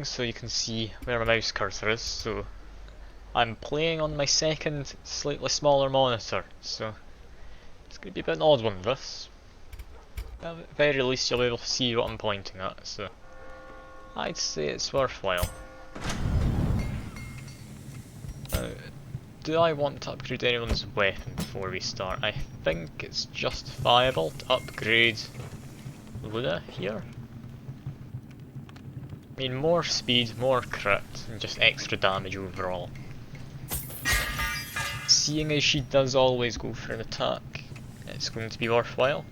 So you can see where my mouse cursor is. So I'm playing on my second, slightly smaller monitor, so it's going to be a bit an odd one, this. At the very least you'll be able to see what I'm pointing at, so I'd say it's worthwhile. Do I want to upgrade anyone's weapon before we start? I think it's justifiable to upgrade Luna here. I mean, more speed, more crit, and just extra damage overall. Seeing as she does always go for an attack, it's going to be worthwhile.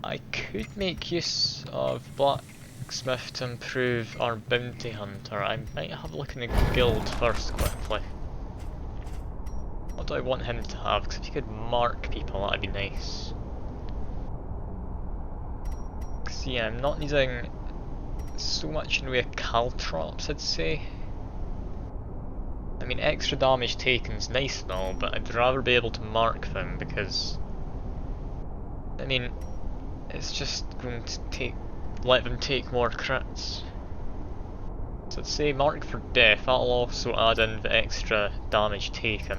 I could make use of Blacksmith to improve our Bounty Hunter. I might have a look in the guild first quickly. What do I want him to have? Because if he could mark people, that'd be nice. Because yeah, I'm not needing so much in the way of caltrops, I'd say. I mean, extra damage taken's nice and all, but I'd rather be able to mark them because, I mean, it's just going to let them take more crits. So I'd say mark for death, that'll also add in the extra damage taken.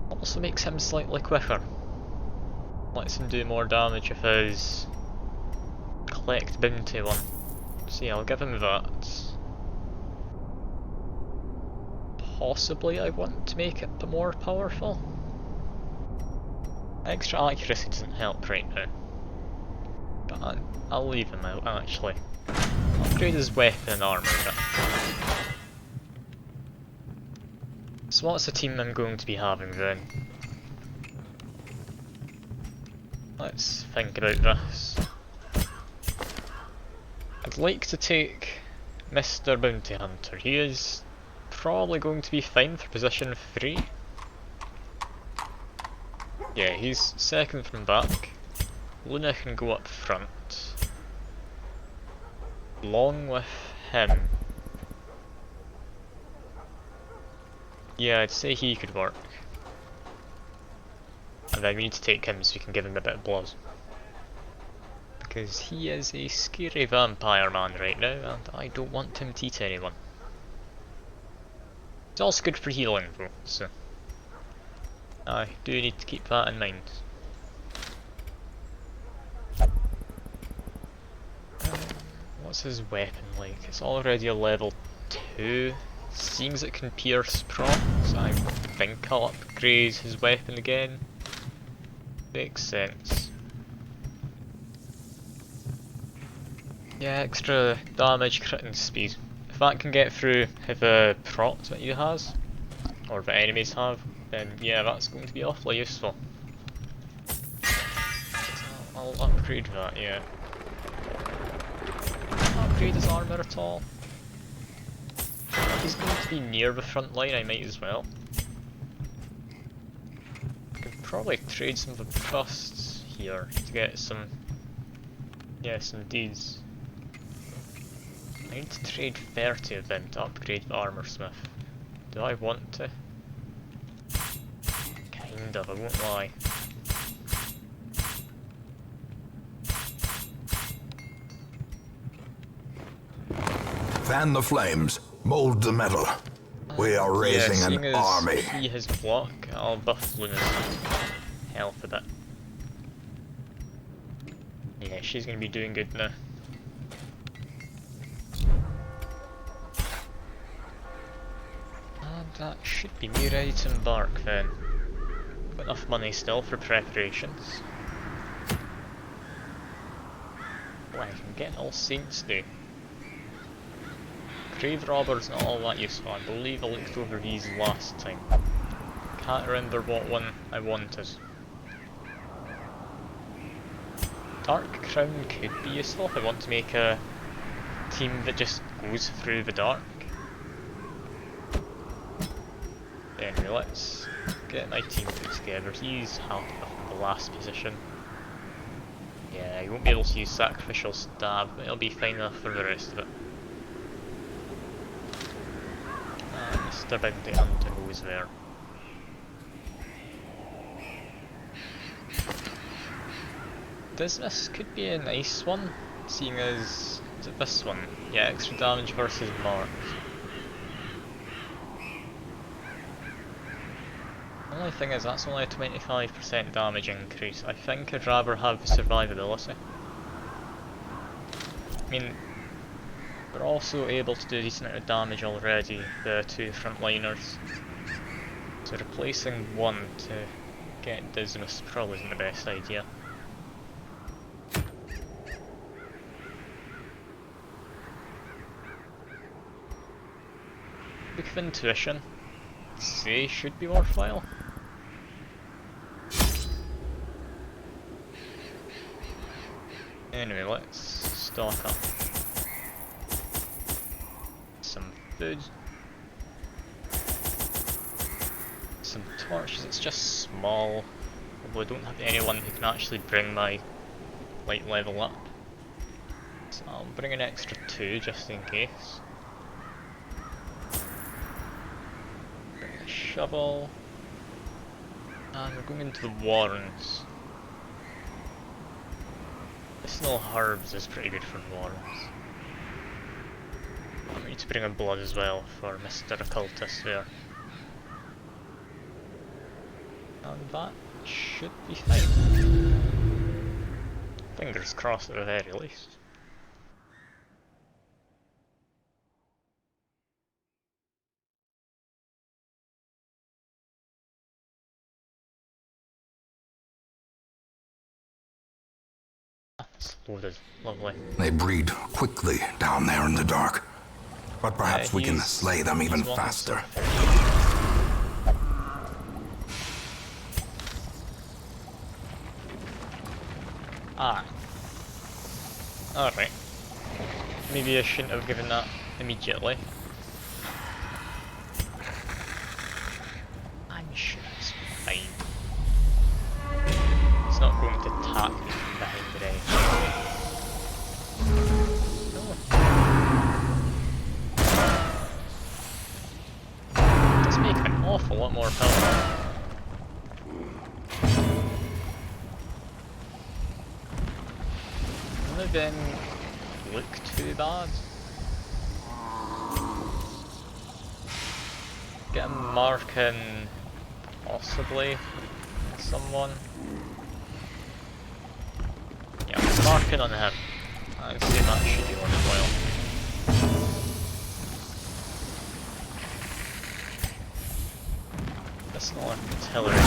Also makes him slightly quicker. Lets him do more damage with his collect bounty one. So yeah, I'll give him that. Possibly I want to make it more powerful. Extra accuracy doesn't help right now. But I'll leave him out actually. Upgrade his weapon and armour a bit. So what's the team I'm going to be having then? Let's think about this. I'd like to take Mr. Bounty Hunter. He is probably going to be fine for position 3. Yeah, he's second from back. Luna can go up front. Along with him. Yeah, I'd say he could work. And then we need to take him so we can give him a bit of blood. Because he is a scary vampire man right now, and I don't want him to eat anyone. It's also good for healing though, so I do need to keep that in mind. What's his weapon like? It's already a level 2. Seems it can pierce procs, I think I'll upgrade his weapon again. Makes sense. Yeah, extra damage, crit and speed. If that can get through the procs that he has, or the enemies have, then yeah, that's going to be awfully useful. I'll upgrade that, yeah. Upgrade his armour at all. If he's going to be near the front line, I might as well. I could probably trade some of the busts here to get some, yes indeed. I need to trade 30 of them to upgrade the armour smith. Do I want to? Kind of, I won't lie. Fan the flames, mold the metal. We are raising an army. He has block, I'll buff Luna's health a bit. Yeah, she's gonna be doing good now. And that should be me ready to embark then. Got enough money still for preparations. Oh, I can get All Saints Day. Grave Robber's not all that useful. I believe I looked over these last time. Can't remember what one I wanted. Dark Crown could be useful if I want to make a team that just goes through the dark. Anyway, let's get my team put together. He's half of the last position. Yeah, he won't be able to use Sacrificial Stab, but it'll be fine enough for the rest of it. Mr. Bounty Hunter goes there. Dismas could be a nice one, seeing as... is it this one? Yeah, extra damage versus Mark. The only thing is, that's only a 25% damage increase. I think I'd rather have survivability. I mean, we're also able to do a decent amount of damage already, the two frontliners. So replacing one to get Dismas probably isn't the best idea. Book of Intuition, say, should be worthwhile. Anyway, let's stock up. Some food. Some torches, it's just small. Although I don't have anyone who can actually bring my light level up. So I'll bring an extra 2 just in case. Bring a shovel. And we're going into the Warrens. Medicinal herbs is pretty good for Warrens. I need to bring a blood as well for Mr. Occultist there. And that should be fine. Fingers crossed at the very least. It's loaded. Lovely. They breed quickly down there in the dark. But perhaps we can slay them even faster. Ah. Alright. Maybe I shouldn't have given that immediately. I'm sure it's fine. It's not going to attack me from behind the edge. No. Does make an awful lot more power. Didn't look too bad. Get a marking, possibly someone. Yeah, marking on him. I'd say that should be worthwhile. That's not artillery.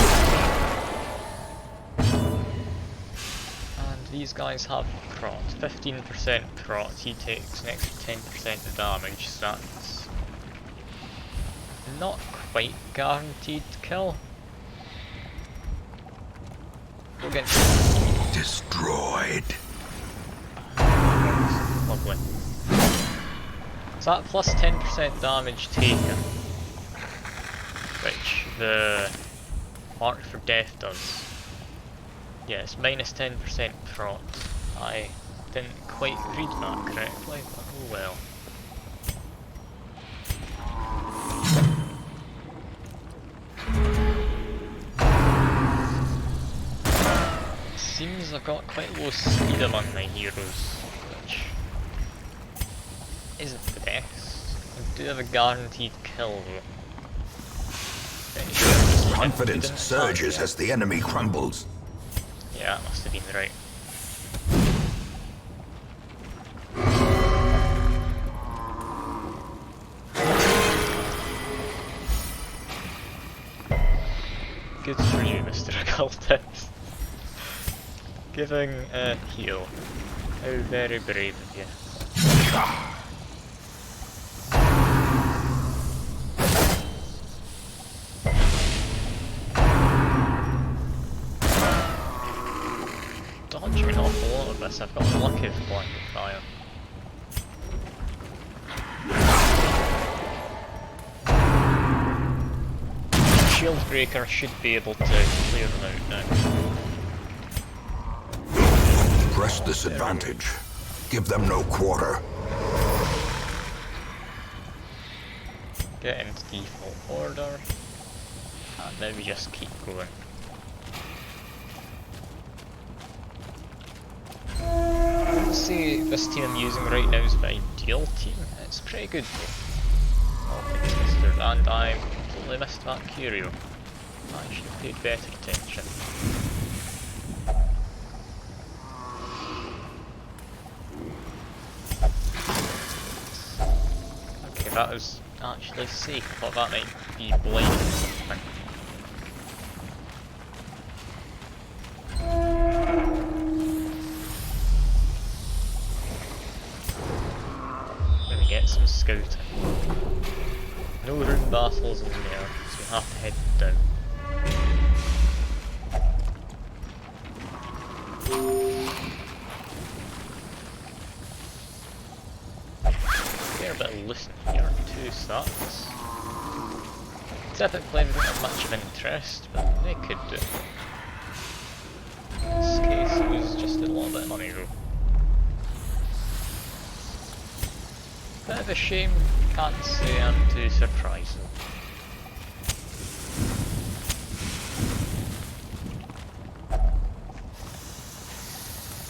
These guys have prot, 15% prot, he takes an extra 10% of damage, so that's not quite guaranteed kill. We'll get destroyed. Lovely. So that plus 10% damage taken, which the Mark for Death does. Yes, minus 10% prot. I didn't quite read that correctly, but oh well. Seems I've got quite low speed among my heroes, which isn't the best. I do have a guaranteed kill though. Confidence surges as the enemy crumbles. Yeah, that must have been right. Good for you, Mr. Occultist. Giving a heal. How very brave of you. Dodging an awful lot of this. I've got lucky with blinding fire. Shield Breaker should be able to clear them out now. Press this advantage. Give them no quarter. Get into default order. And then we just keep going. say this team I'm using right now is a very ideal team. It's pretty good though. All things considered, and I completely missed that curio. I should have paid better attention. Okay, that was actually safe. I thought that might be blinding or something. Get some scouting. No rune battles in there, so we have to head down. Fair bit of loot in here too, so that's... Typically we don't have much of interest, but they could do. In this case it was just a little bit of money though. Bit of a shame, can't say I'm too surprised.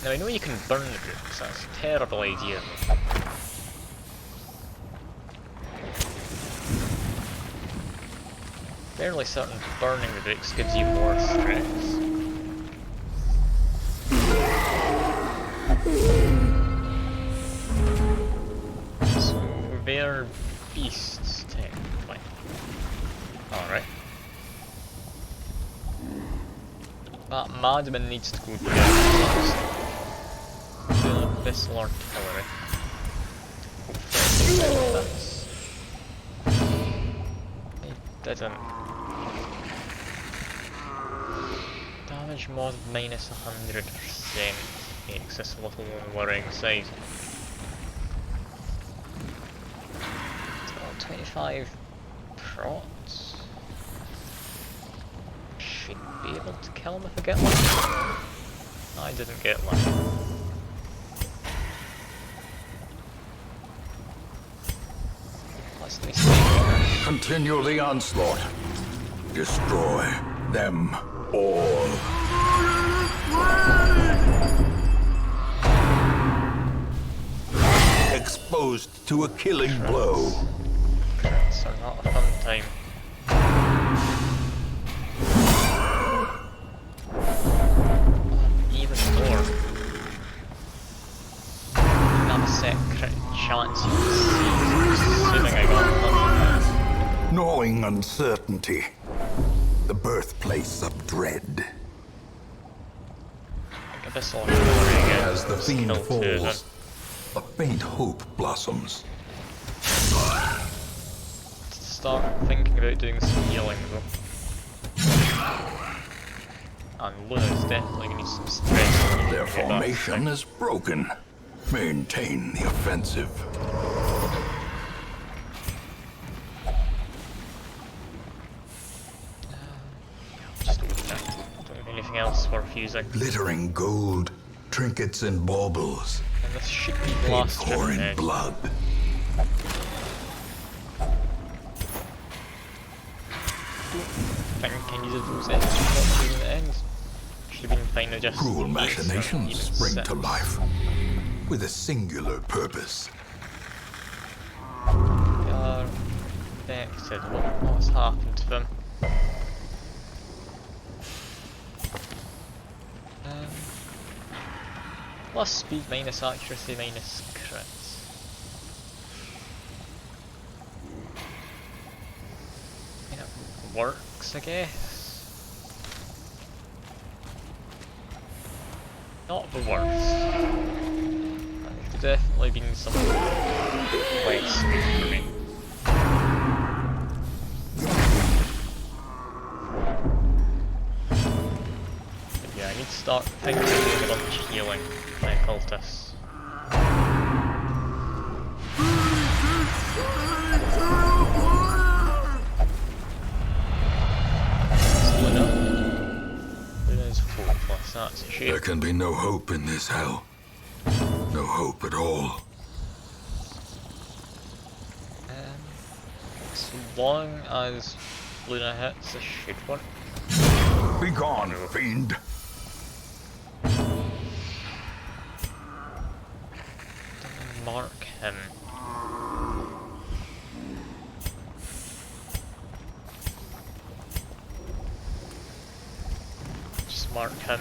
Now I know you can burn the books, that's a terrible idea though. Fairly certain burning the books gives you more stress. They're beasts, technically. Alright. That madman needs to go down first. The Abyssal Artillery. Hopefully he didn't. Damage mod minus 100% makes this a little on the worrying side. 25 prots. Should be able to kill him if I get one. I didn't get one. Let's see. Continue the onslaught. Destroy them all. Exposed to a killing blow. Crits are not a fun time. Even more. Not a set crit chance you can see, assuming I got one. Gnawing uncertainty. The birthplace of dread. Abyssal Artillery again. As the fiend Skill 2, is falls, a faint hope blossoms. Start thinking about doing some healing though. And Luna's definitely gonna need some stress. Their formation is broken. Maintain the offensive. Just open that. Don't have anything else worth using. Glittering gold, trinkets and baubles. And this should be Paid blast for in driven. blood. I think I needed those extra boxes in the end. Should have been fine to just Cruel use machinations even spring to 6. life with a singular purpose. They are affected. What's happened to them? Plus speed minus accuracy minus crits. I mean, it works, I guess. Not the worst. There could definitely been some less speed for me. But yeah, I need to start thinking about a bunch of healing my cultists. Luna's hopeless, that's a shame. There can be no hope in this hell. No hope at all. As long as Luna hits, this should work. Begone, fiend. mark him. Just mark him.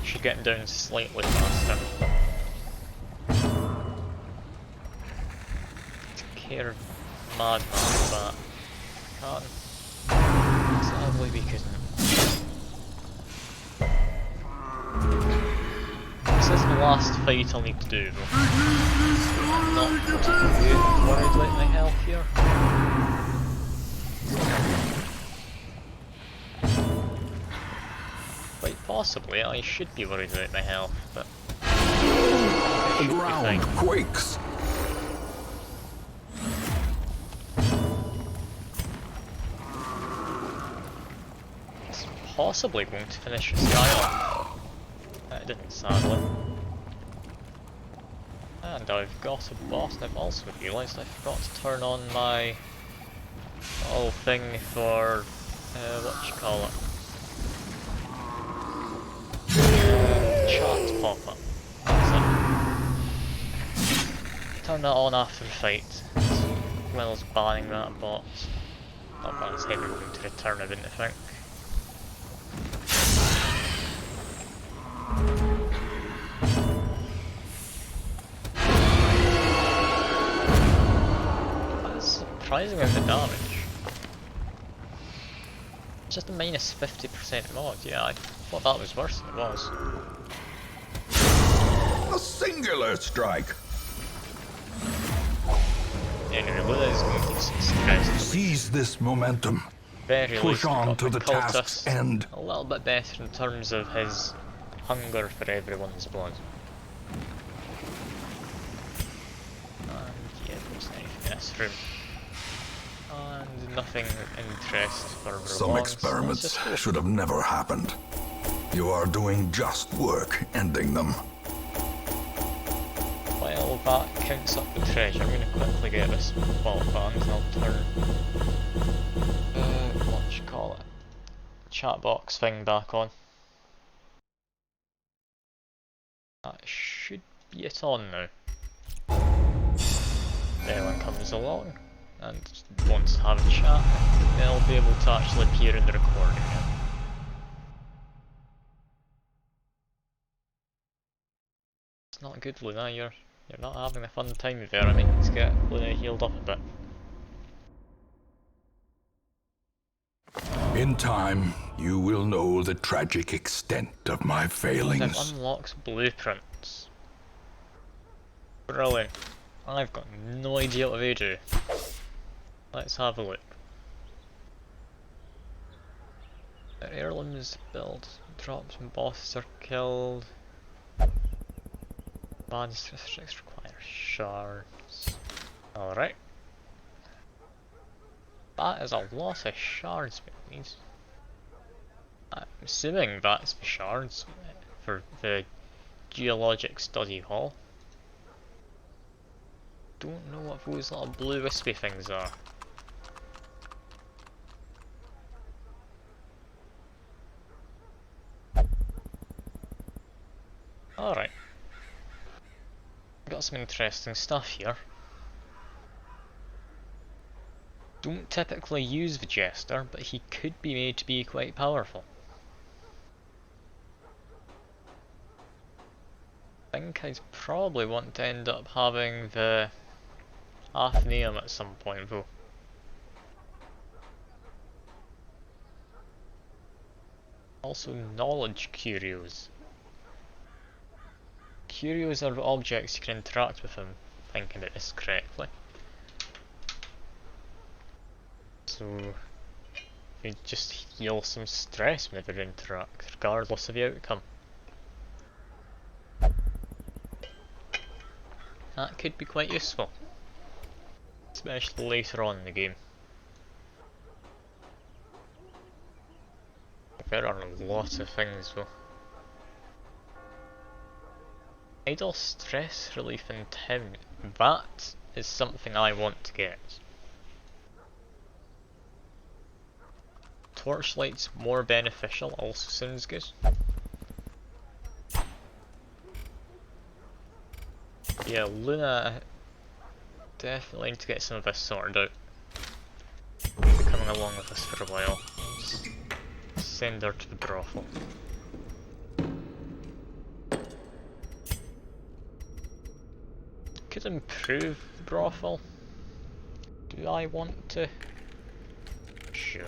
Should get him down slightly faster. Take care of Madman, but can't. Sadly we couldn't. This is the last fight I'll need to do though. I'm not particularly worried about my health here. Quite possibly I should be worried about my health, but The ground quakes. it's possibly going to finish this guy off. It didn't, sadly. And I've got a boss, and I've also realised I forgot to turn on my little thing for, whatchamacallit, chat pop-up. That's it. Turn that on after the fight, as well as banning that bot. Not that it's ever going to return, I didn't think. Surprising with the damage. Just a minus 50% mod, yeah, I thought that was worse than it was. A singular strike. Anyway, Luna is going to need some stress. Seize this momentum. Very Push least, on got to the cultist task's end. a little bit better in terms of his hunger for everyone's blood. And yeah, there's anything in this room. And nothing interest for Some Vermont, experiments so let's just go. should have never happened. You are doing just work ending them. While that counts up the treasure, I'm going to quickly get this vault band and I'll turn whatchamacallit, chat box thing back on. That should be it on now. If anyone comes along and wants to have a chat, they'll be able to actually appear in the recording now. It's not good, Luna, you're not having a fun time there. I mean, let's get Luna healed up a bit. In time, you will know the tragic extent of my I've failings. unlocked blueprints. Brilliant. I've got no idea what they do. Let's have a look. Their heirlooms build, drops when bosses are killed. Bad districts require shards. Alright. That is a lot of shards we need. I'm assuming that's the shards for the geologic study hall. Don't know what those little blue wispy things are. Alright. Got some interesting stuff here. Don't typically use the Jester, but he could be made to be quite powerful. I think I'd probably want to end up having the Athenaeum at some point though. Also knowledge curios. Curios are objects you can interact with them, thinking about this correctly. So you just heal some stress whenever you interact, regardless of the outcome. That could be quite useful, especially later on in the game. There are a lot of things though. Idle stress relief in town. That is something I want to get. Torchlight's more beneficial, also sounds good. Yeah, Luna definitely need to get some of this sorted out. She'll be coming along with us for a while. Just send her to the brothel. Could improve the brothel. Do I want to? Sure.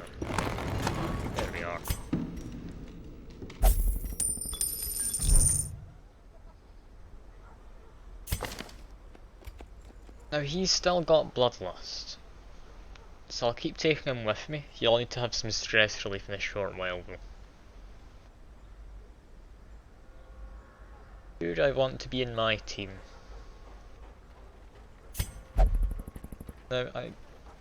There we are. Now he's still got bloodlust, so I'll keep taking him with me. He'll need to have some stress relief in a short while though. Who do I want to be in my team? Now I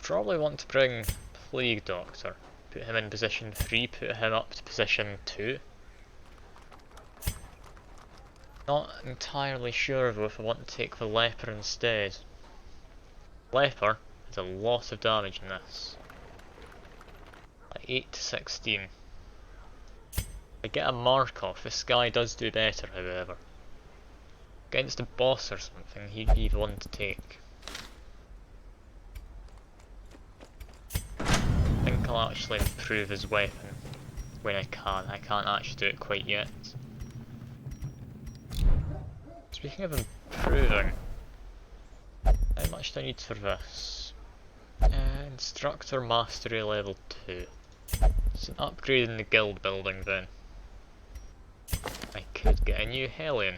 probably want to bring Plague Doctor. Put him in position 3, put him up to position 2. Not entirely sure though if I want to take the Leper instead. Leper has a lot of damage in this. Like 8 to 16. I get a mark off, this guy does do better however. Against a boss or something, he'd be the one to take. I think I'll actually improve his weapon when I can. I can't actually do it quite yet. Speaking of improving, how much do I need for this? Instructor Mastery level 2. It's an upgrade in the guild building then. I could get a new Hellion.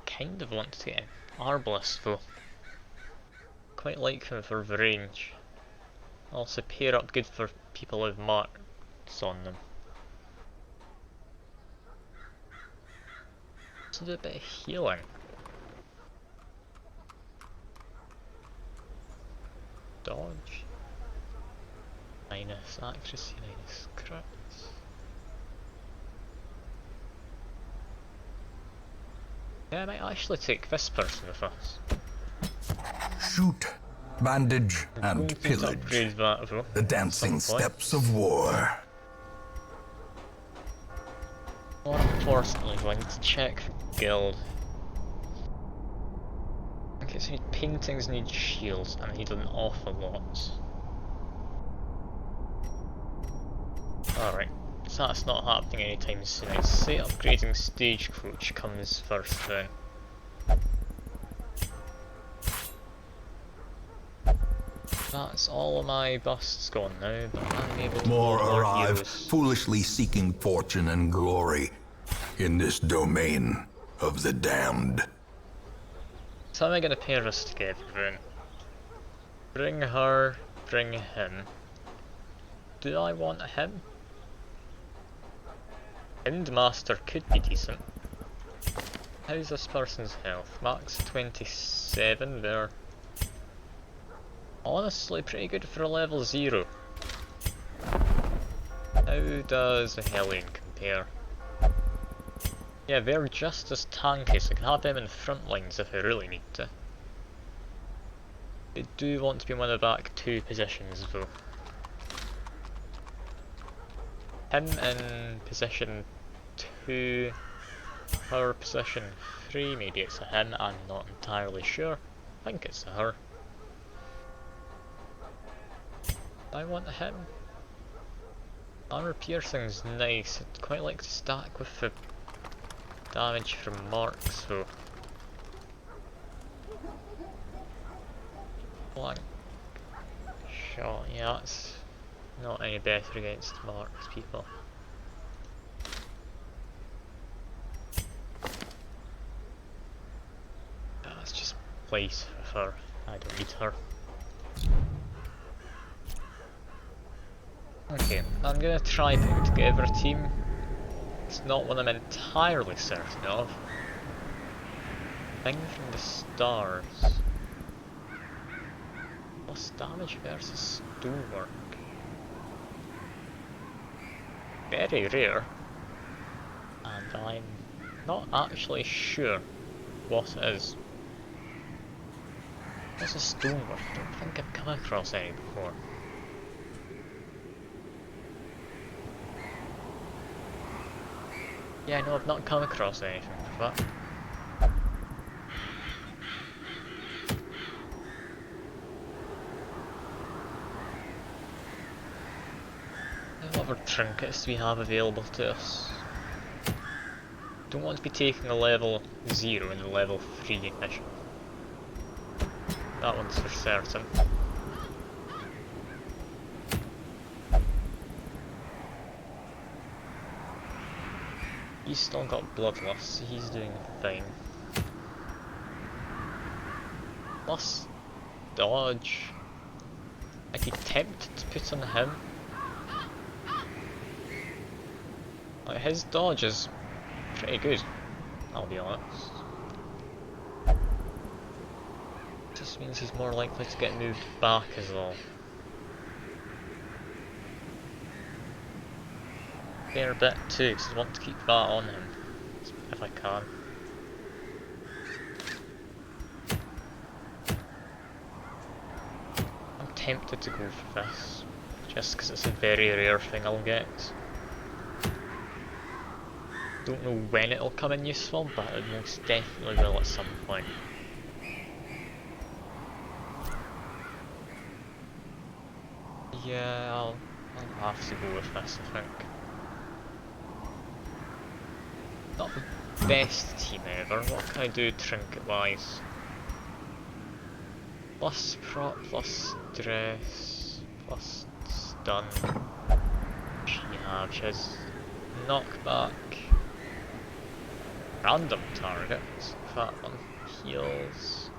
Kind of want to get an Arbalest though. Quite like him for the range. Also pair up good for people with marks on them. So do a bit of healing. Dodge. Minus accuracy, minus crits. Yeah, I might actually take this person with us. Shoot, bandage, I'm going and to pillage. upgrade that though. The dancing steps of war. Well, unfortunately, I need to check the guild. Okay, so I need paintings, I need shields, and I need an awful lot. Alright, so that's not happening anytime soon. I'd say upgrading Stagecoach comes first then. That's all of my busts gone now, but I'm able to More build more arrive, heroes. foolishly seeking fortune and glory in this domain of the damned. So how am I going to pair us together then? Bring her, bring him. Do I want him? Endmaster could be decent. How's this person's health? Max 27, they're honestly pretty good for a level 0. How does a Hellion compare? Yeah, they're just as tanky, so I can have them in the front lines if I really need to. I do want to be in one of the back 2 positions though. Him in position 2, her position 3, maybe it's a him, I'm not entirely sure. I think it's a her. I want him. Armor piercing's nice, I'd quite like to stack with the damage from marks though. Blank shot, yeah, that's not any better against marks people. Let's just place with her, I don't need her. Okay, I'm gonna try putting together a team. It's not one I'm entirely certain of. Thing from the stars. Plus damage versus stonework. Very rare. And I'm not actually sure what it is. What's a stonework? I don't think I've come across any before. Yeah, no, I've not come across anything, but... What other trinkets do we have available to us? Don't want to be taking a level 0 in the level 3 mission. That one's for certain. He's still got bloodlust, so he's doing fine. Plus dodge. I'd be tempted to put on him. Like, his dodge is pretty good, I'll be honest. Just means he's more likely to get moved back as well. Fair bit too, because I want to keep that on him, if I can. I'm tempted to go for this, just because it's a very rare thing I'll get. Don't know when it'll come in useful, but it most definitely will at some point. Yeah, I'll have to go with this, I think. Not the best team ever. What can I do trinket wise? Plus prop, plus stress, plus stun. She has knockback. Random targets. That one heals.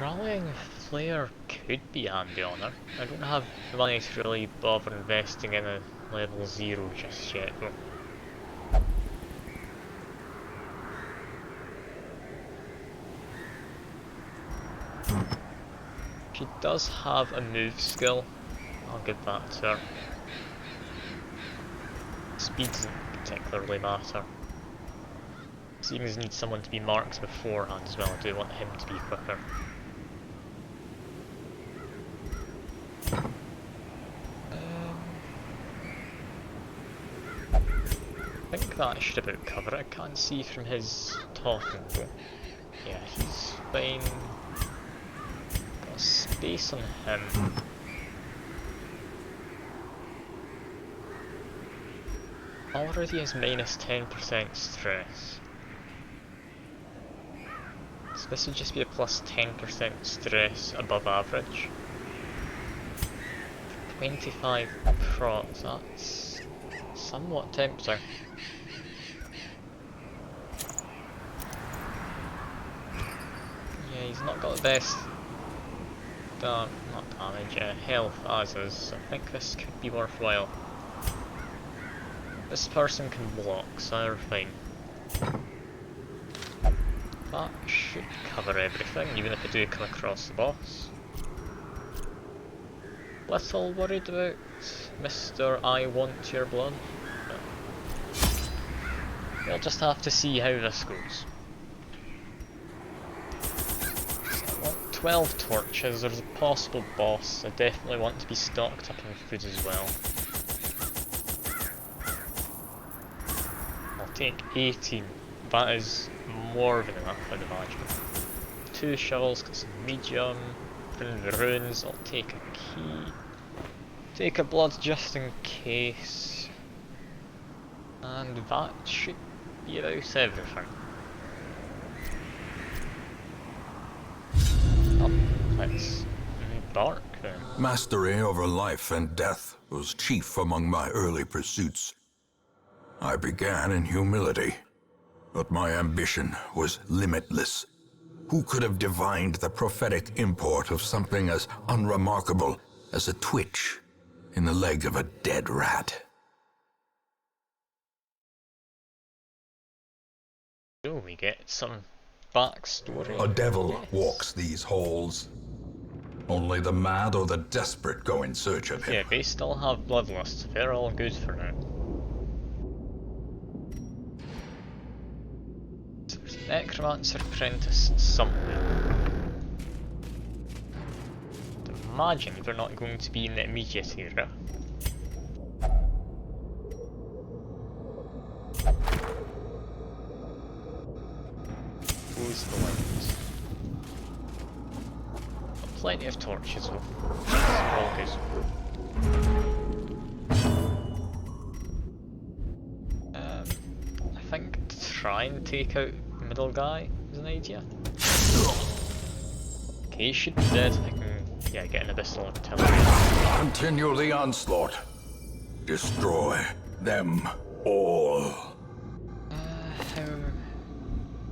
Rallying Flare could be handy on her. I don't have the money to really bother investing in a level 0 just yet though. She does have a move skill, I'll give that to her. Speed doesn't particularly matter. Seems need someone to be marked beforehand as well, I do want him to be quicker. I think that should about cover it. I can't see from his talking though. Yeah, he's fine. Got space on him. Already has minus 10% stress. So this would just be a plus 10% stress above average. 25 procs, that's somewhat tempting. Yeah, he's not got the best not damage, health as is, so I think this could be worthwhile. This person can block, so they're fine. That should cover everything, even if I do come across the boss. Little worried about Mr. I want your blood. But we'll just have to see how this goes. 12 torches, there's a possible boss. I definitely want to be stocked up on food as well. I'll take 18. That is more than enough, I'd imagine. 2 shovels, got some medium. From the runes, I'll take a key. Take a blood just in case. And that should be about everything. Let's embark then. Mastery over life and death was chief among my early pursuits. I began in humility, but my ambition was limitless. Who could have divined the prophetic import of something as unremarkable as a twitch in the leg of a dead rat? So we get some backstory. A devil walks these halls. Only the mad or the desperate go in search of him. Yeah, they still have bloodlust, so they're all good for now. So there's Necromancer Apprentice somewhere. imagine they're not going to be in the immediate area. Close the windows. Plenty of torches though. All good. I think to try and take out the middle guy is an idea. Okay, he should be dead. I can, get an abyssal artillery. Continue the onslaught. Destroy them all. How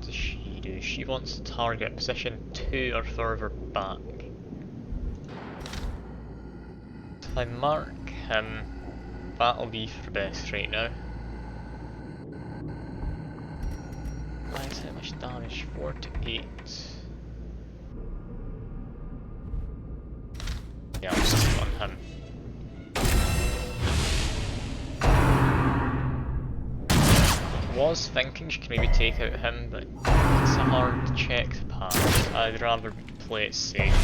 does she do? She wants to target position 2 or further back. If I mark him, that'll be for best right now. Right, how much damage? 4 to 8. Yeah, I'll just on him. Was thinking she could maybe take out him, but it's a hard check to pass. I'd rather play it safe.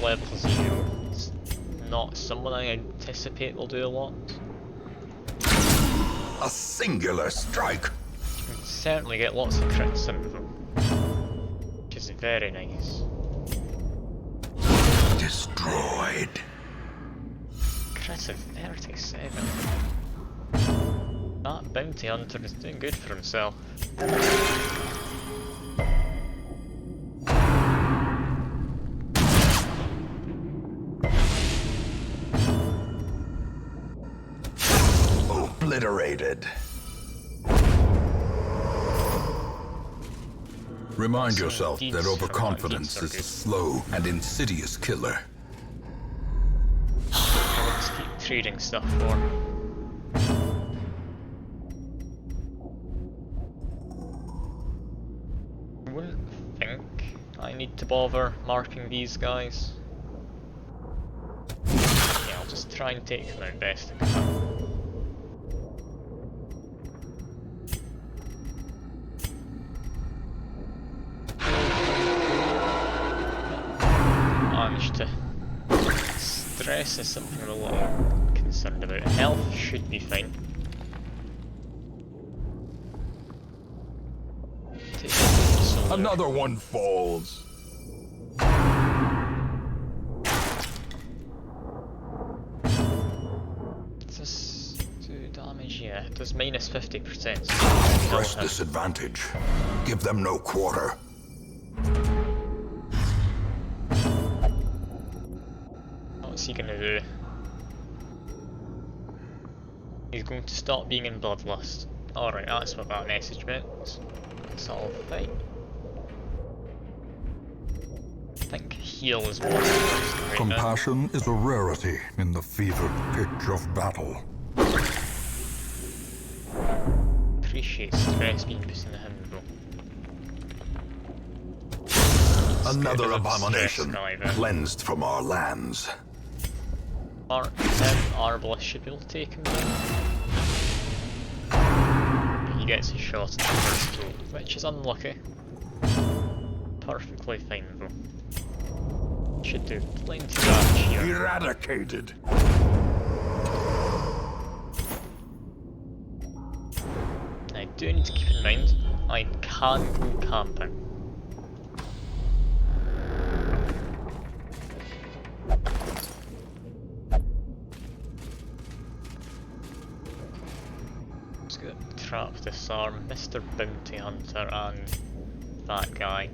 Level 0. It's not someone I anticipate will do a lot. A singular strike. You can certainly get lots of crits in them, which is very nice. Destroyed. Crit of 37. That bounty hunter is doing good for himself. Obliterated. Remind yourself that overconfidence is a slow and insidious killer. Let's keep trading stuff for. I wouldn't think I need to bother marking these guys. Yeah, I'll just try and take them out best I can. Managed to. Stress is something I'm a little concerned about. Health should be fine. Another one falls. Does this do damage? Yeah, it does minus 50%. Press disadvantage. Give them no quarter. What's he gonna do? He's going to stop being in Bloodlust. Alright, that's what that message meant. It's all fine. I think heal is more important right now. Compassion is a rarity in the fevered pitch of battle. Appreciate stress being put in him though. Another abomination cleansed from our lands. Arbalest should be able to take him down. He gets a shot at the first goal, which is unlucky. Perfectly fine though. Should do plenty of damage here. Eradicated. I do need to keep in mind, I can go camping. Just gonna trap, disarm Mr. Bounty Hunter and that guy.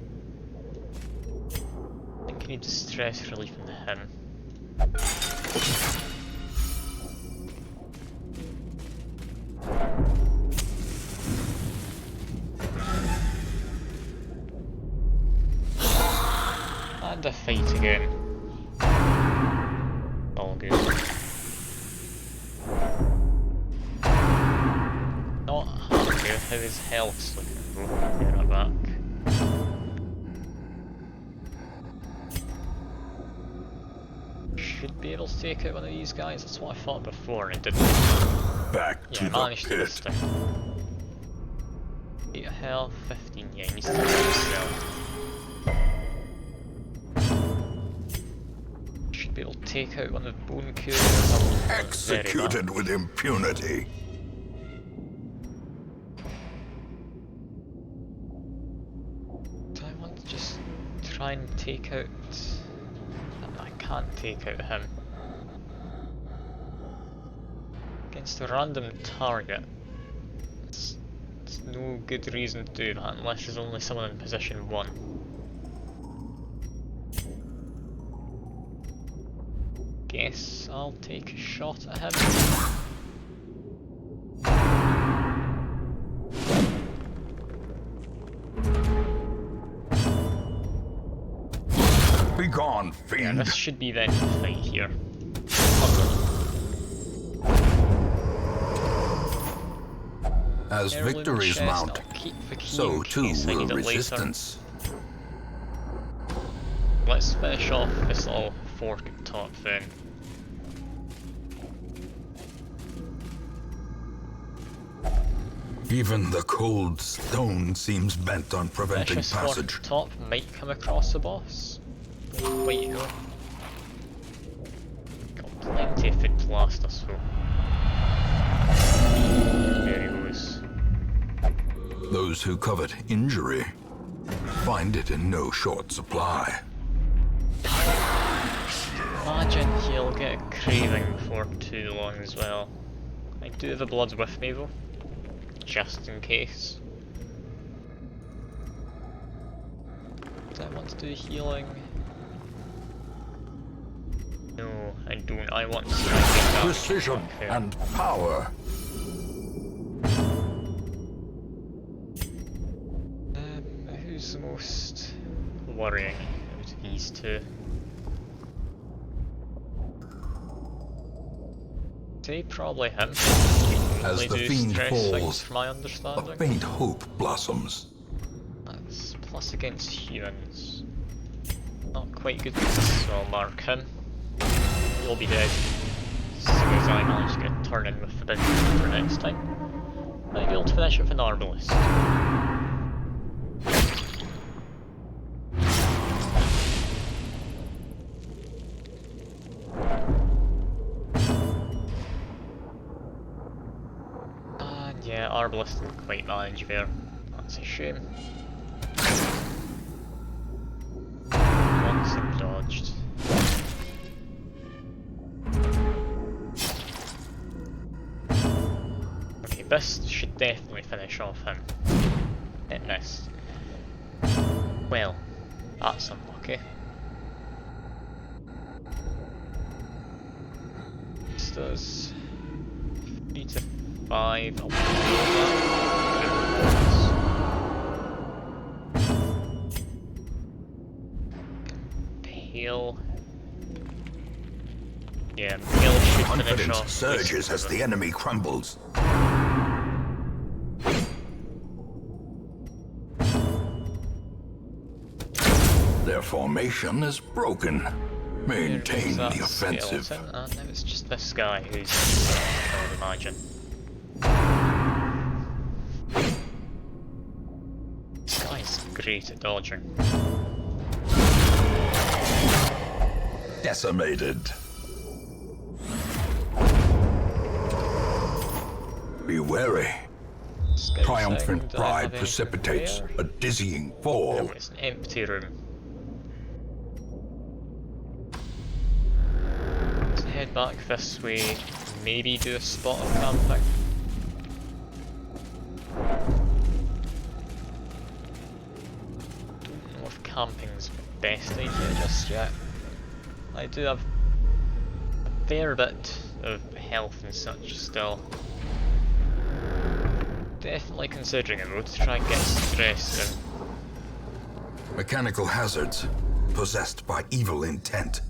I think I need distress relief in him. And a fight again. All good. Not happy with how his health's looking though. Get it back. Should be able to take out one of these guys, that's what I thought before and didn't. Back to Yeah, I managed the to pit. this time. 8 health, 15, yeah, he needs to kill himself. Should be able take out one of the bone couriers. I'm very bad. Executed with impunity. Do I want to just try and take out... I can't take out him. Against a random target. It's no good reason to do that unless there's only someone in position 1. Guess I'll take a shot at him. Begone, fiend! Yeah, this should be the end of the fight here. As Heirloom victories chest, mount, I'll keep the key so in too case I will need it later. resistance. Let's finish off this little fork at the top then. Even the cold stone seems bent on preventing Finish this fork at passage. the top, might come across the boss. Way to go. Got plenty of food to last us though. There he goes. Those who covet injury find it in no short supply. Imagine he'll get a craving before too long as well. I do have the bloods with me though, just in case. Do I want to do healing? No, I don't. I want to try and get that Precision back there. and power. Who's the most worrying out of these two? Say probably him. As Only the do fiend stress falls, things from my a understanding. faint hope blossoms. That's plus against humans. Not quite good, so I'll mark him. He'll be dead. As soon as I manage to get a turn in with the big for next time. Might be able to finish it with an arbalist. And yeah, arbalist didn't quite manage there. That's a shame. Once I'm dodged. Okay, this should definitely finish off him. It missed. Well, that's unlucky. This does 3 to 5. I'll Pale. Yeah, Pale should finish Confidence off. surges as the enemy crumbles. Their formation is broken. Maintain the offensive. Skeleton, and now it's just this guy who's, I would imagine. This guy's great at dodging. Decimated. Be wary. Scout Triumphant sound, pride having precipitates there. a dizzying fall. No, it's an empty room. Let's head back this way, maybe do a spot of camping. Don't know if camping's the best idea just yet. I do have a fair bit of health and such still. Definitely considering it though to try and get stressed in. Mechanical hazards possessed by evil intent.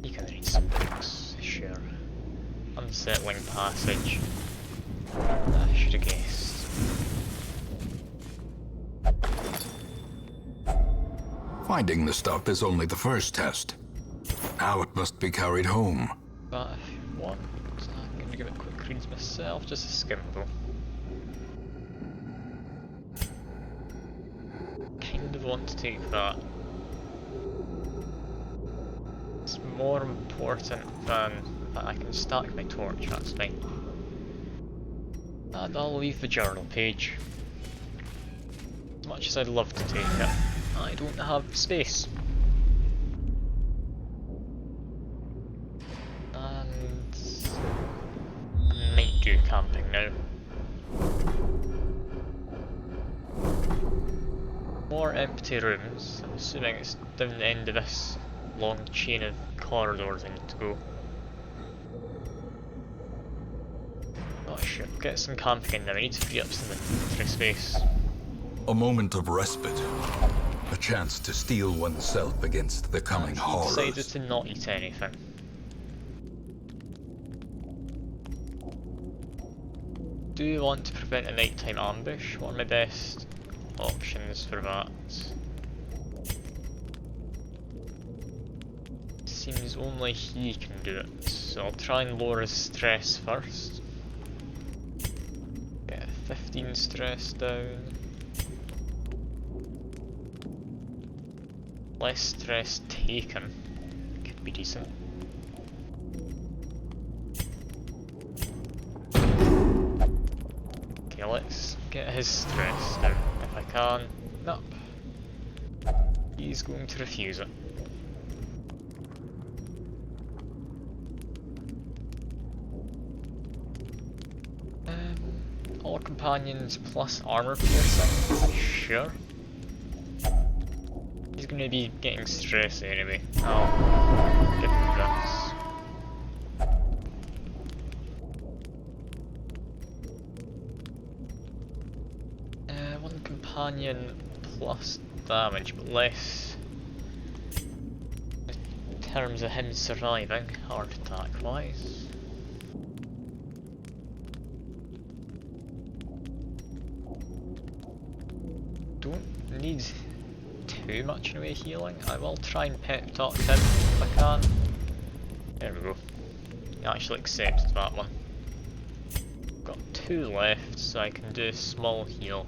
You can read some books, sure. Unsettling passage. I should have guessed. Finding the stuff is only the first test. Now it must be carried home. But if you want, I'm going to give it quick reads myself, just a skim though. Kind of want to take that. more important than that I can stack my torch, that's fine. And I'll leave the journal page. As much as I'd love to take it, I don't have space. And I might do camping now. More empty rooms. I'm assuming it's down the end of this long chain of corridors I need to go. Oh shit, get some camping in there. I need to free up some inventory space. A moment of respite. A chance to steel oneself against the coming He horrors. decided to not eat anything. Do you want to prevent a nighttime ambush? What are my best options for that? Seems only he can do it, so I'll try and lower his stress first. Get 15 stress down. Less stress taken could be decent. Okay, let's get his stress down if I can. Nope. He's going to refuse it. All companions plus armor piercing? Sure. He's gonna be getting stress anyway. I'll give him this. One companion plus damage, but less in terms of him surviving, heart attack wise. Don't need too much in the way of healing. I will try and pep talk him if I can. There we go. He actually accepted that one. Got 2 left, so I can do a small heal.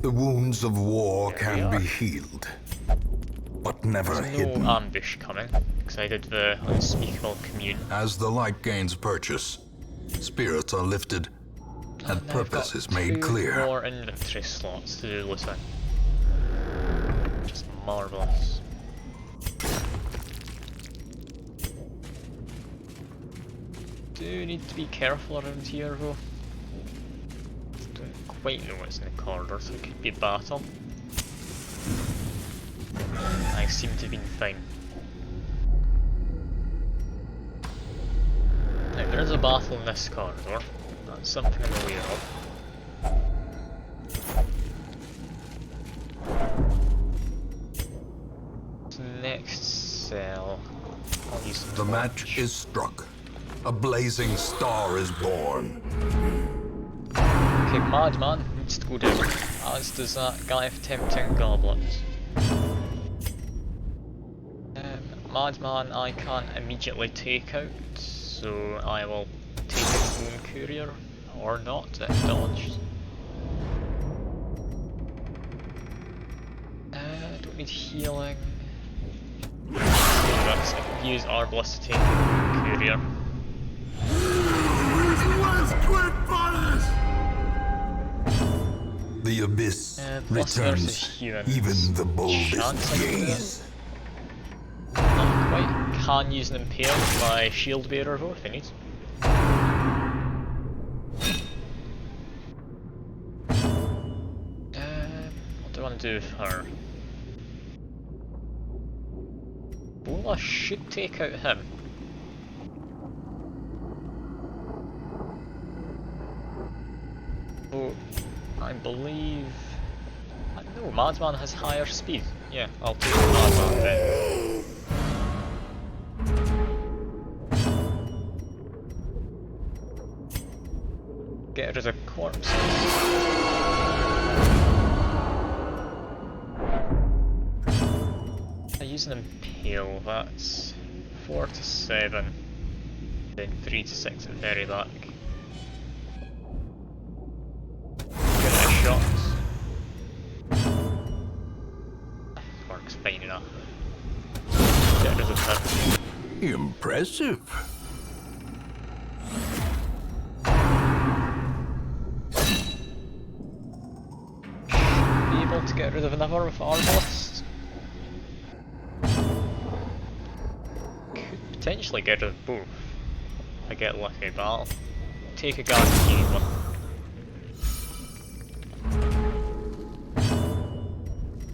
The wounds of war There can we be are. healed, but never There's hidden. no ambush coming, because I did the unspeakable commune. As the light gains purchase, spirits are lifted, and now I've purpose got is made 2 clear. more inventory slots to do looting. Just marvellous. Do need to be careful around here though. Don't quite know what's in the corridor, so it could be a battle. I seem to have been fine. Now there is a battle in this corridor. That's something I'm aware of. Next cell. I'll use The match is struck. A blazing star is born. Okay, Madman needs to go down, as does that guy of tempting goblets. Madman I can't immediately take out, so I will take out Moon Courier, or not, if dodged. Don't need healing. I can use Arbalest to take out Moon Courier. The abyss Plus versus returns humans. even the boldest Chance I can do gaze. Not quite. Can use an impale with my shield bearer though if I need. What do I want to do with her? Well, I should take out him. Oh, I believe... No, Madman has higher speed. Yeah, I'll take Madman then. Get rid of corpses. I use an impale, that's 4 to 7, then 3 to 6 at the very back. Give it a shot. Works fine enough. Get rid of Impressive. Be able to get rid of another with Arbalest. Could potentially get rid of both. If I get lucky, but I'll take a guaranteed one.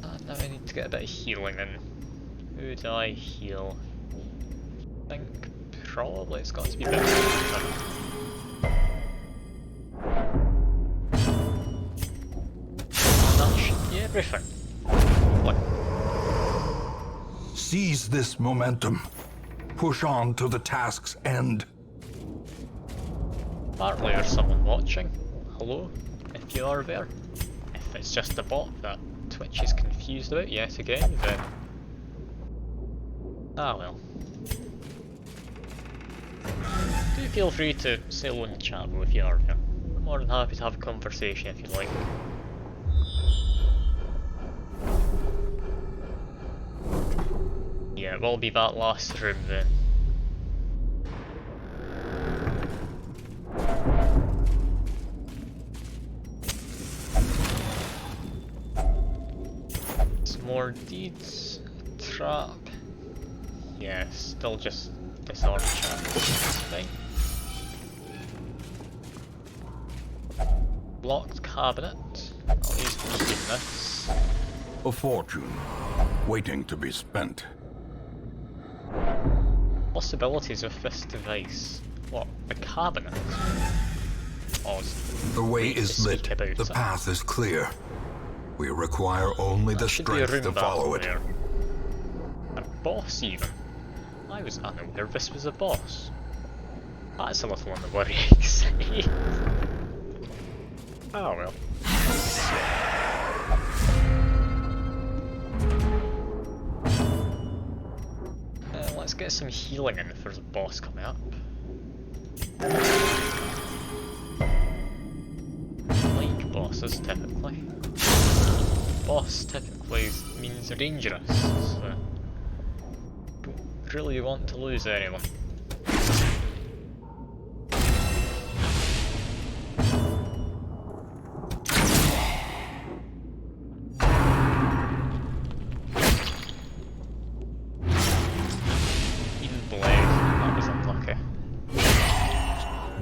And now I need to get a bit of healing in. Who do I heal? I think probably it's got to be better. That should be everything. What? Seize this momentum. Push on to the task's end. Apparently there's someone watching. Hello, if you are there. If it's just a bot that Twitch is confused about yet again, then... ah well. Do feel free to say hello in the chat room if you are there. I'm more than happy to have a conversation if you like. Yeah, it will be that last room then. Some more deeds. Trap. Yeah, still just disarm chat. That's fine. Locked cabinet. I'll use keeping this. A fortune, waiting to be spent. Possibilities of this device. What? A cabinet? Oh, The way is lit. The path is clear. We require only the strength to follow it. There. A boss even? I was unaware this was a boss. That's a little on the worrying side. Oh well. Let's get some healing in if there's a boss coming up. Like bosses typically. Boss typically means dangerous, so don't really want to lose anyone.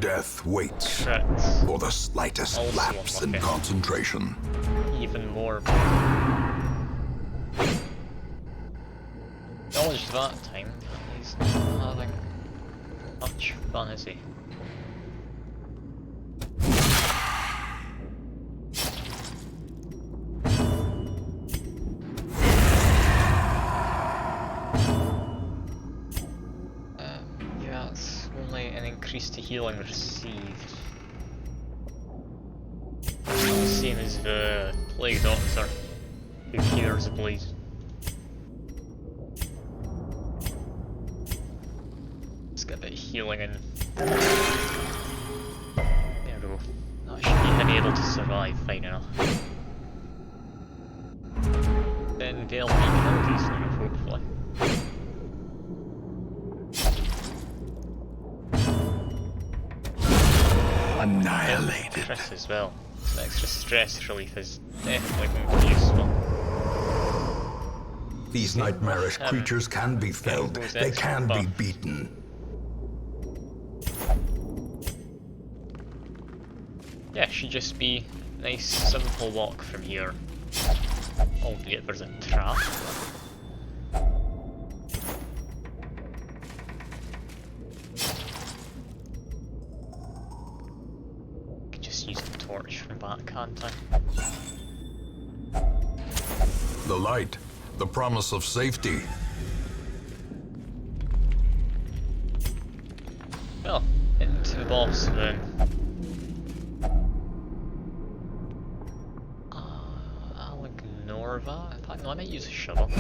Death waits for the slightest lapse in concentration. Even more. Acknowledged that time, he's not having much fun, is he? Yeah, it's only an increase to healing received. Same as the Plague Doctor, who cures a bleed. Let's get a bit of healing in. There we go. That should be him able to survive fine enough. Then they'll be killed easily enough, hopefully. Annihilated. Chris as well. Some extra stress relief is definitely going to be useful. These nightmarish creatures can be felled. They can be beaten. Yeah, should just be a nice simple walk from here. Albeit there's a trap. Could just use the torch from back, can't I? The light, the promise of safety. Well, into the boss then. I'll ignore that. In fact, no, I might use a shovel.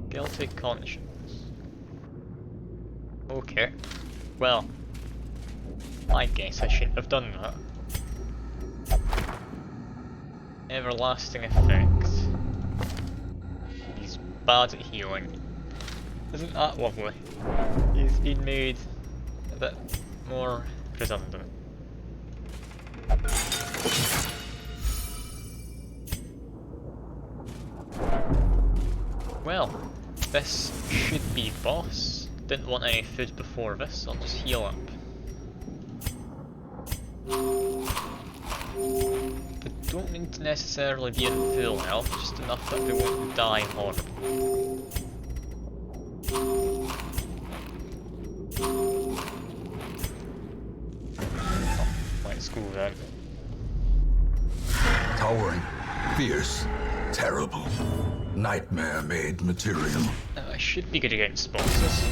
Guilty conscience. Okay. Well, I guess I shouldn't have done that. Everlasting effect. These bad at healing. Isn't that lovely? He's been made a bit more redundant. Well, this should be boss. Didn't want any food before this, I'll just heal up. They don't need to necessarily be in full health, just enough that they won't die horribly. Let's go then. Towering, fierce, terrible. Nightmare-made material. I should be good against bosses.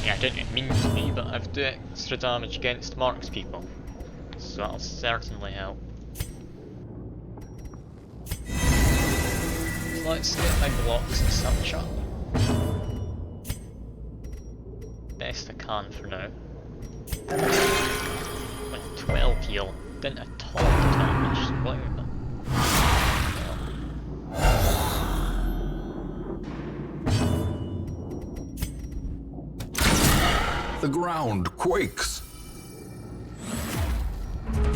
Yeah, I didn't mean to be, but I've do extra damage against marked people. So that'll certainly help. So let's get my blocks and such up. Best I can for now. With 12 heal, didn't at all damage, wow. The ground quakes.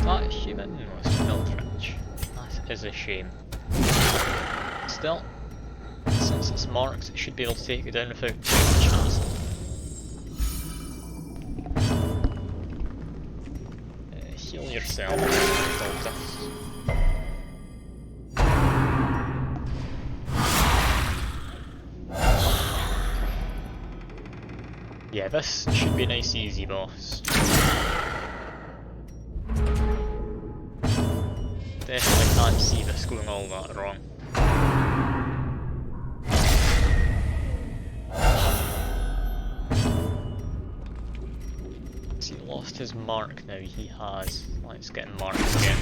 That human was Eldritch. That is a shame. Still, since it's marked, it should be able to take you down without too much hassle. Heal yourself. Yeah, this should be a nice easy boss. Definitely can't see this going all that wrong. Has he lost his mark now? He has. Let's get him marked again.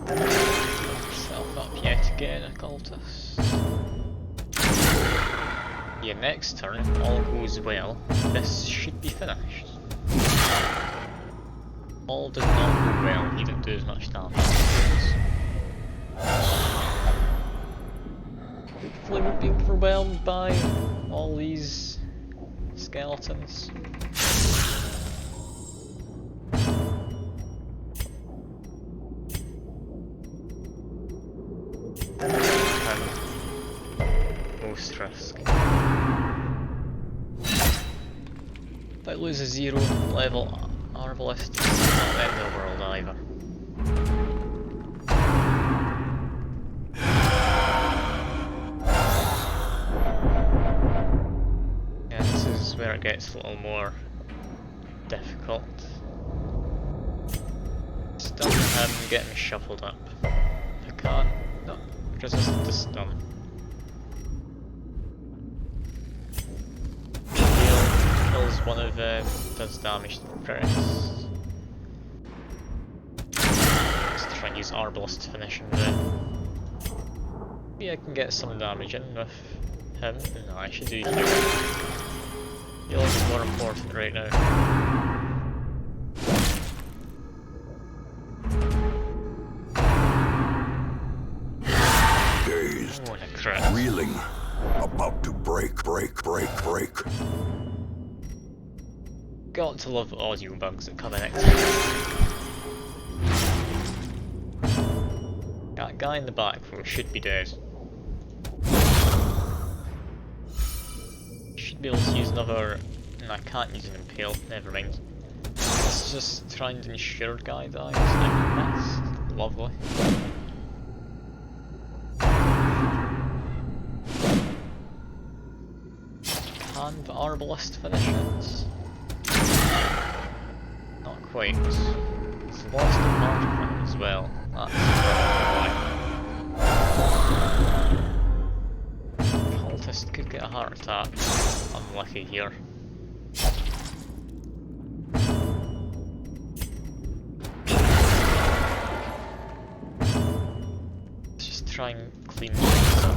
Build yourself up yet again, occultist. Yeah, next turn, if all goes well, this should be finished. All did not go well, he didn't do as much damage. Hopefully won't be overwhelmed by all these skeletons. Most risk. If I lose a 0 level Arbalest, it's not the end of the world either. Yeah, this is where it gets a little more difficult. Stun him, get him shuffled up. If I can't, no, resist the stun. Kills one of them, does damage to the press. Let's try and use Arbalest to finish him then. Maybe I can get some damage in with him. No, I should do healing. Healing is more important right now. Dazed, Oh, and a crit. reeling, about to break. Got to love the audio bugs that come in it. That guy in the back though should be dead. Should be able to use another. No, I can't use an impale, never mind. Let's just try and ensure guy dies. That's lovely. Can the Arbalest finish it? Not quite. It's lost a mark on him as well. That's probably why. Cultist could get a heart attack. Unlucky here. Let's just try and clean things up.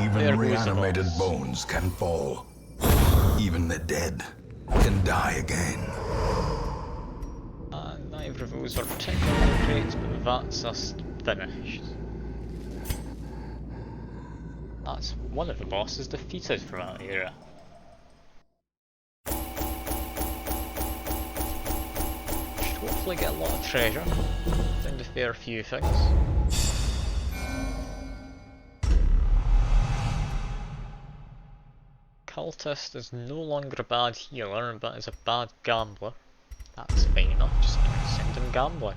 Even reanimated bones can fall. Even the dead can die again. reviews are particularly great, but that's us finished. That's one of the bosses defeated from that era. Should hopefully get a lot of treasure. Found a fair few things. Cultist is no longer a bad healer, but is a bad gambler. That's fine enough, just send him gambling.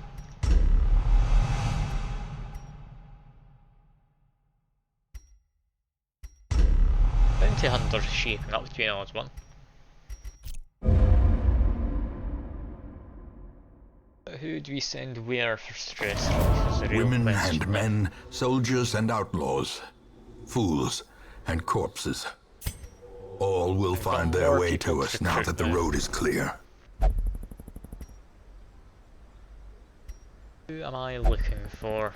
Bounty Hunter's shaping up to be an odd one. But who do we send where for stress relief is the real Women question. and men, soldiers and outlaws, fools and corpses. All will find their more way people to to us now recruit that the now. road is clear. Who am I looking for?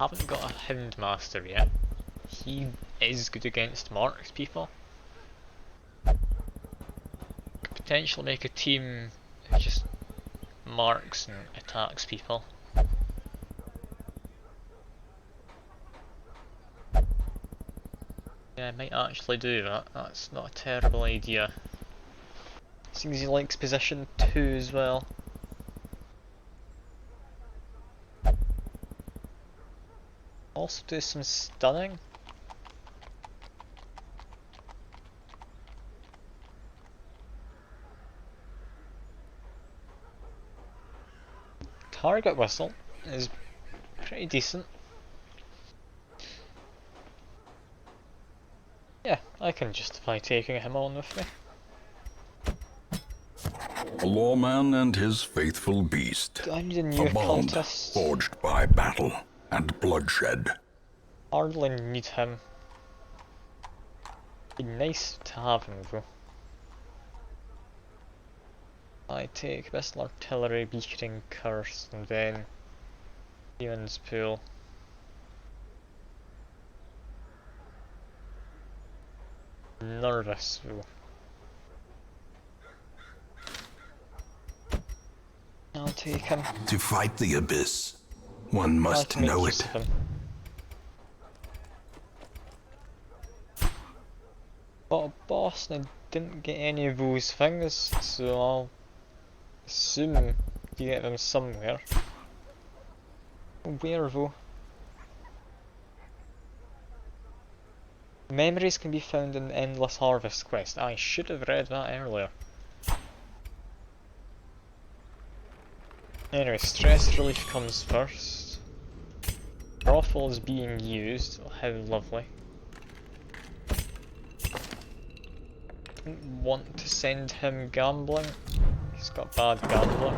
Haven't got a Houndmaster yet. He is good against marked people. Could potentially make a team who just marks and attacks people. Yeah, I might actually do that. That's not a terrible idea. Seems he likes position 2 as well. Also do some stunning. Target whistle is pretty decent. Yeah, I can justify taking him on with me. A lawman and his faithful beast. Do I need a new A bond cultist? forged by battle and bloodshed. Hardly need him. Be nice to have him though. I take Missile Artillery, Beakening Curse, and then Demon's Pool. Nervous though. I'll take him. To fight the abyss, one I must can make know use it. of him. But a boss and I didn't get any of those things, so I'll assume you get them somewhere. Where though? Memories can be found in the Endless Harvest quest. I should have read that earlier. Anyway, stress relief comes first. Brothel is being used. Oh, how lovely. Didn't want to send him gambling. He's got bad gambling.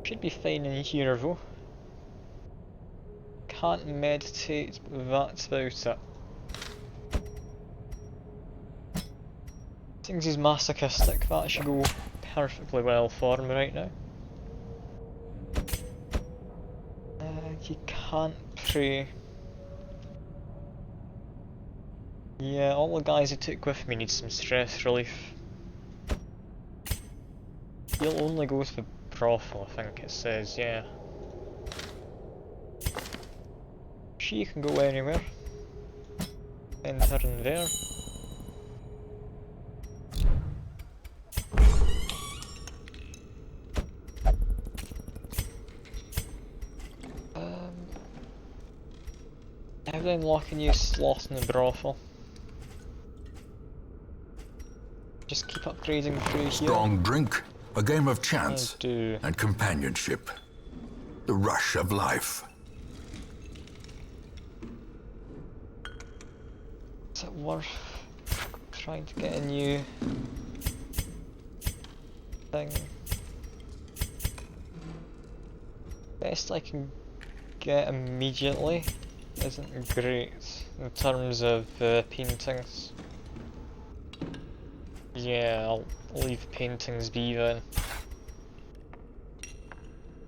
Should be fine in here though. Can't meditate, but that's about it. Things he's masochistic, that should go perfectly well for him right now. You can't pray. Yeah, all the guys I took with me need some stress relief. He'll only go to the brothel, I think it says, yeah. She can go anywhere. Send her in there. How do I unlock a new slot in the brothel? Just keep upgrading through here. Strong drink, a game of chance, I do. and companionship. The rush of life. Is it worth trying to get a new thing? Best I can get immediately isn't great in terms of paintings. Yeah, I'll leave paintings be then.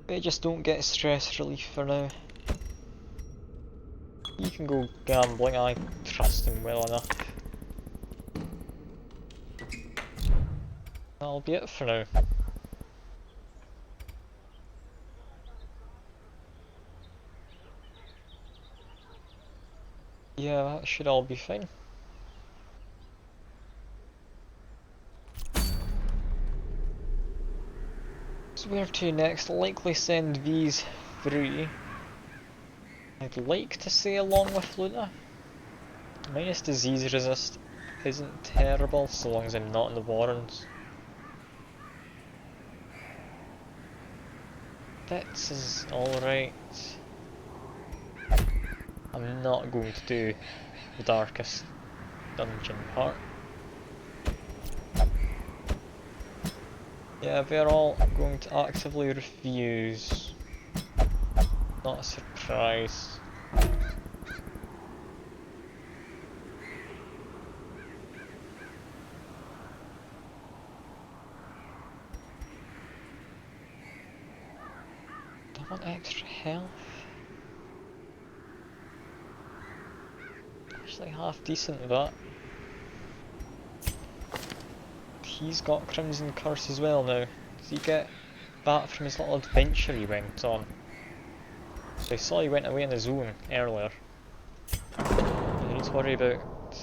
They just don't get stress relief for now. You can go gambling, I trust him well enough. That'll be it for now. Yeah, that should all be fine. So where to next? Likely send these three. I'd like to say along with Luna. Minus disease resist isn't terrible so long as I'm not in the Warrens. Bits is alright. I'm not going to do the darkest dungeon part. Yeah, they're all going to actively refuse. Not a surprise. Do I want extra health? Actually half decent that. He's got Crimson Curse as well now. Does he get that from his little adventure he went on? So I saw he went away in the zone earlier. You need to worry about,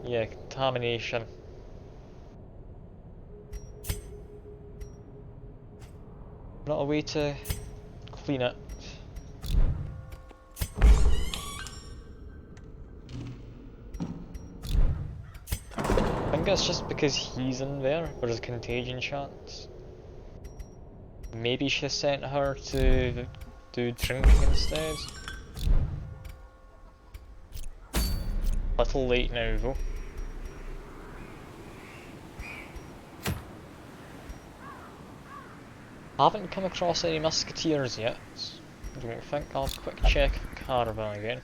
yeah, contamination. Not a way to clean it. I think that's just because he's in there, there's a contagion chance. Maybe she sent her to do drinking instead. Little late now though. I haven't come across any musketeers yet. I don't think. I'll have a quick check of caravan again.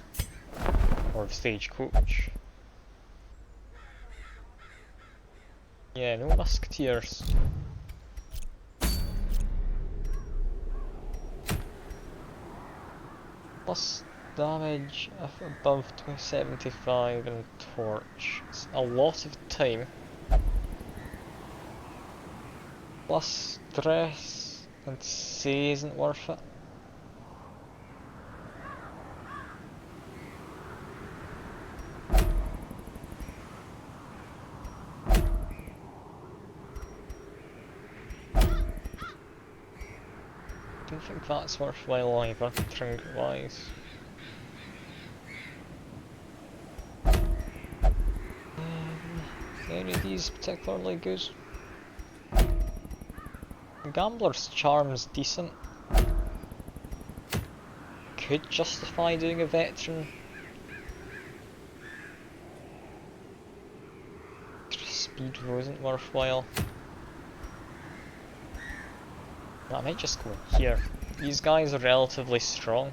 Or the stagecoach. Yeah, no musketeers. Plus damage above 275 and torch. It's a lot of time. Plus stress and say isn't worth it. I don't think that's worthwhile either, trinket wise. Any of these particularly good? Gambler's Charm's decent. Could justify doing a veteran. Extra speed wasn't worthwhile. I might just go here. These guys are relatively strong.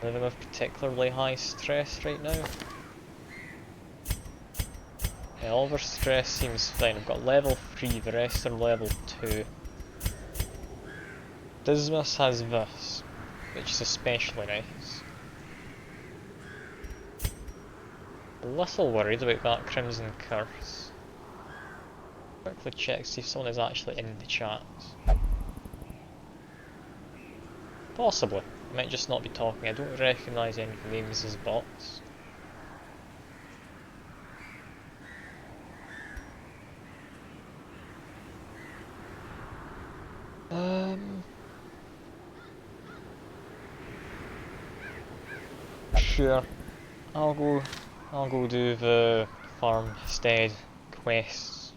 Living with particularly high stress right now. Yeah, all their stress seems fine. I've got level 3, the rest are level 2. Dismas has this, which is especially nice. A little worried about that Crimson Curse. Quickly check, see if someone is actually in the chat. Possibly. I might just not be talking. I don't recognise any names as bots. Sure. I'll go do the farmstead quests.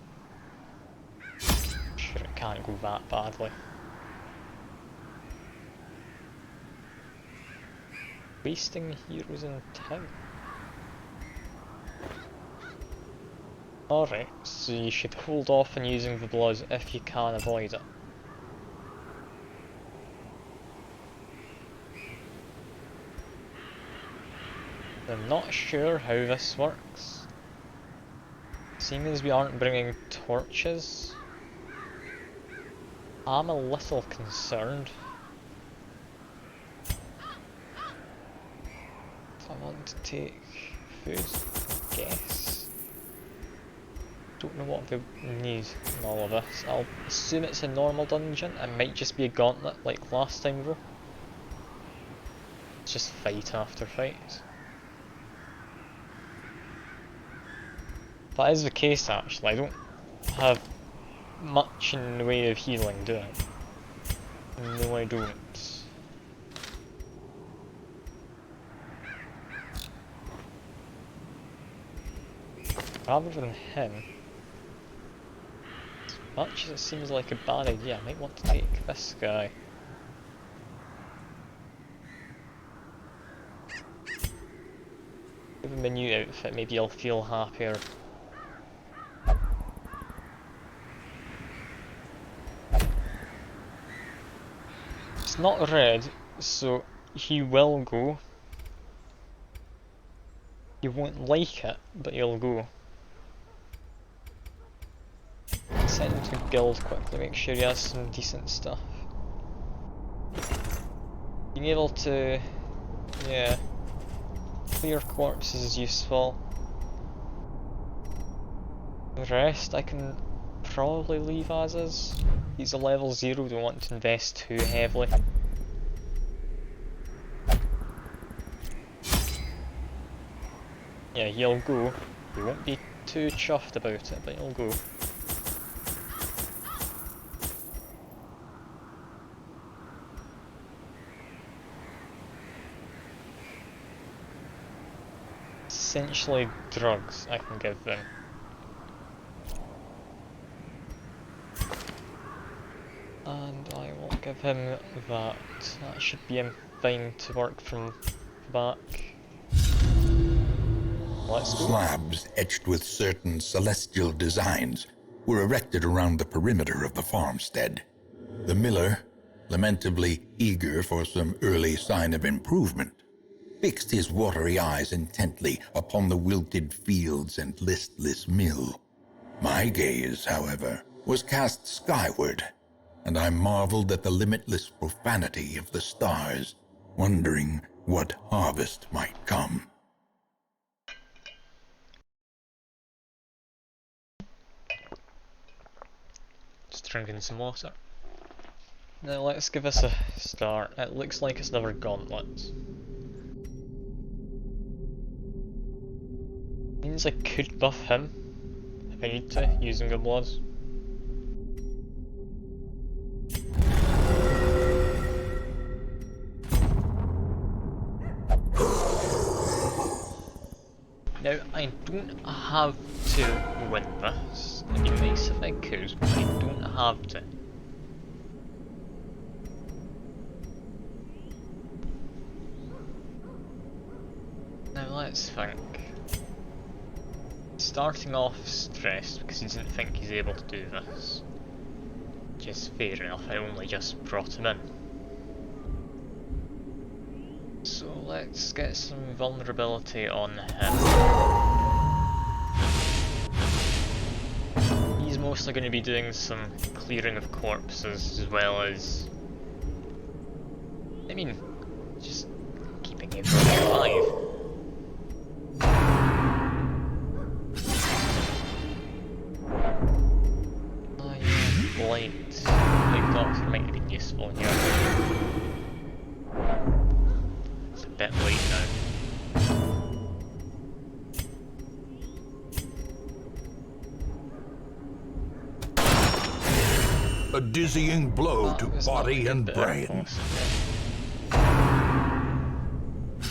Sure, it can't go that badly. Wasting heroes in town. Alright, so you should hold off on using the blood if you can avoid it. I'm not sure how this works. Seeing as we aren't bringing torches, I'm a little concerned. If I want to take food, I guess. Don't know what we need in all of this. I'll assume it's a normal dungeon. It might just be a gauntlet like last time though. It's just fight after fight. that is the case actually. I don't have much in the way of healing, do I? No, I don't. Rather than him, as much as it seems like a bad idea, I might want to take this guy. Give him a new outfit, maybe I'll feel happier. It's not red, so he will go. He won't like it, but he'll go. Send him to guild quickly, make sure he has some decent stuff. Being able to, yeah, clear corpses is useful. The rest I can probably leave as is. He's a level 0, don't want to invest too heavily. Yeah, he'll go. He won't be too chuffed about it, but he'll go. Essentially drugs I can give them. And I will give him that. That should be him fine to work from the back. Let's go. Slabs etched with certain celestial designs were erected around the perimeter of the farmstead. The miller, lamentably eager for some early sign of improvement, fixed his watery eyes intently upon the wilted fields and listless mill. My gaze, however, was cast skyward, and I marveled at the limitless profanity of the stars, wondering what harvest might come. Just drinking some water. Now let's give us a start. It looks like it's another gauntlet. Means I could buff him if I need to, using the blood. Now, I don't have to win this. It'd be nice if I could, but I don't have to. Now let's think. Starting off stressed because he didn't think he's able to do this. Which is fair enough, I only just brought him in. So let's get some vulnerability on him. He's mostly going to be doing some clearing of corpses as well as... I mean, just keeping everyone alive. Oh yeah, Blight. Blight Doctor might have been useful here. A bit late now. A dizzying blow to body and brain. I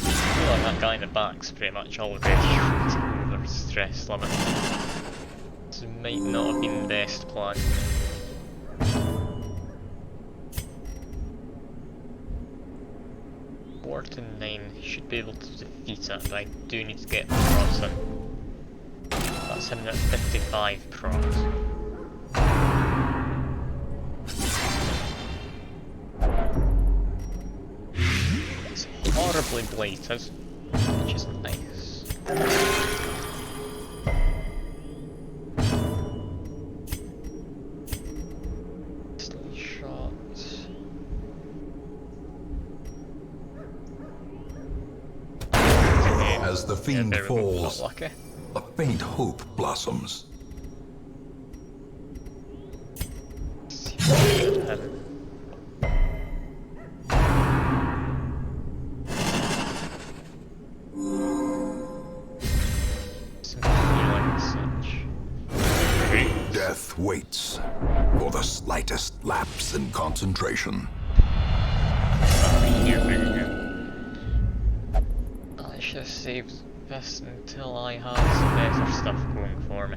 feel like that guy in the back's pretty much already over his stress limit. So it might not have been the best plan. To 9, should be able to defeat it, but I do need to get procs in. That's him at 55 procs. It's horribly blighted, which is nice. As the fiend falls, lucky. a faint hope blossoms. Some healing and such. death waits for the slightest lapse in concentration. I should have saved this until I had some better stuff going for me.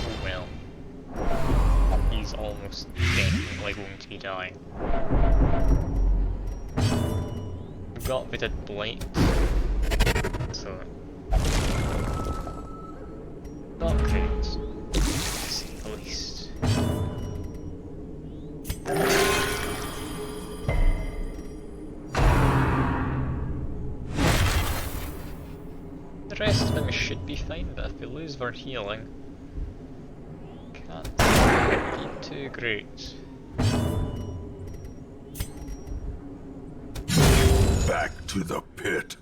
Oh well. He's almost definitely going to be dying. We got a bit of blight, so not great, to say the least. The rest of them should be fine, but if we lose our healing, can't be too great. Back to the pit.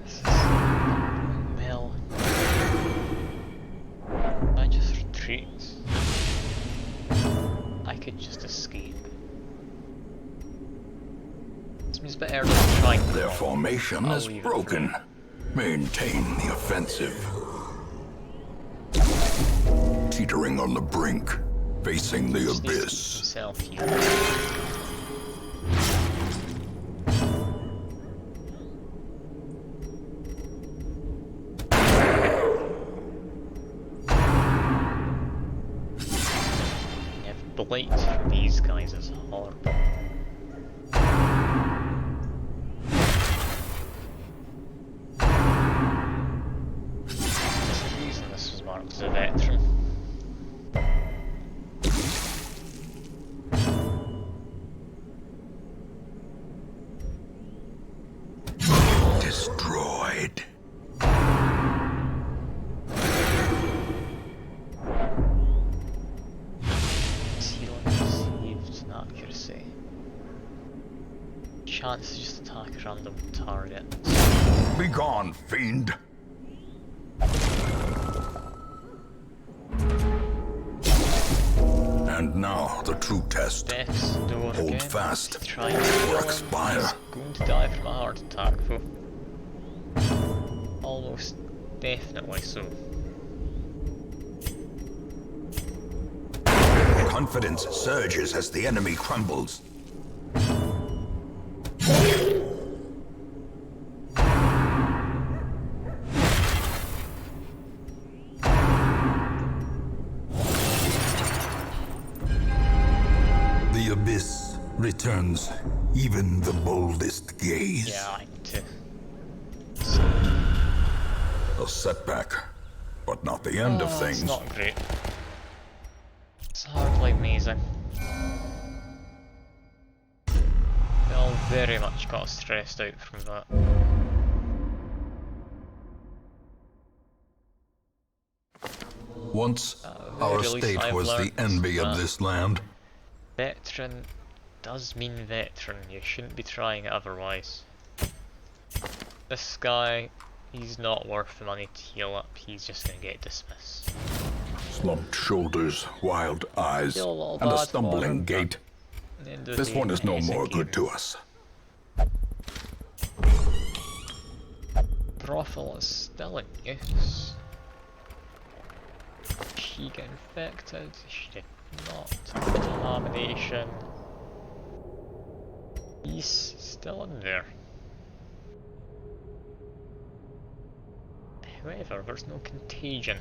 This is Mel. I just retreat. I could just escape. Seems a bit early to try and Their formation is broken. Maintain the offensive. Teetering on the brink, facing the abyss. Himself here. Blight for these guys is horrible. There's a reason this was marked as a veteran. Destroyed. Accuracy. Chance to just attack a random target. Begone, fiend. And now the true test. Death's door Hold again. fast, Try and or kill him. expire. He's going to die from a heart attack, though. Almost definitely so. Confidence surges as the enemy crumbles. The abyss returns even the boldest gaze. Yeah, I need to. A setback, but not the end of things. It's not great. It's hardly amazing. We all very much got stressed out from that. Once, our very least estate I've was the learnt envy of that this land. Veteran does mean veteran, you shouldn't be trying it otherwise. This guy, he's not worth the money to heal up, he's just gonna get dismissed. Slumped shoulders, wild eyes, Feel a little and a bad for stumbling him, gait. At the end of the This day, one is no he's a more good gamer. to us. Brothel is still in use. She get infected? She did not. Contamination. He's still in there. However, there's no contagion.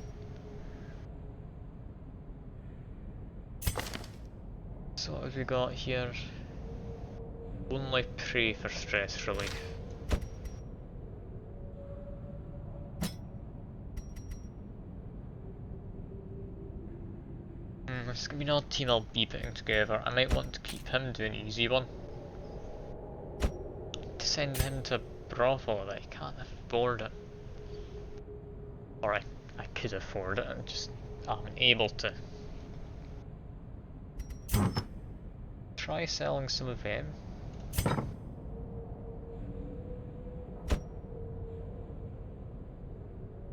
So what have we got here? Only pray for stress relief. This could be an odd team I'll be putting together. I might want to keep him doing easy one. To send him to Brothel, but I can't afford it. Or I could afford it, I'm unable to. Try selling some of them.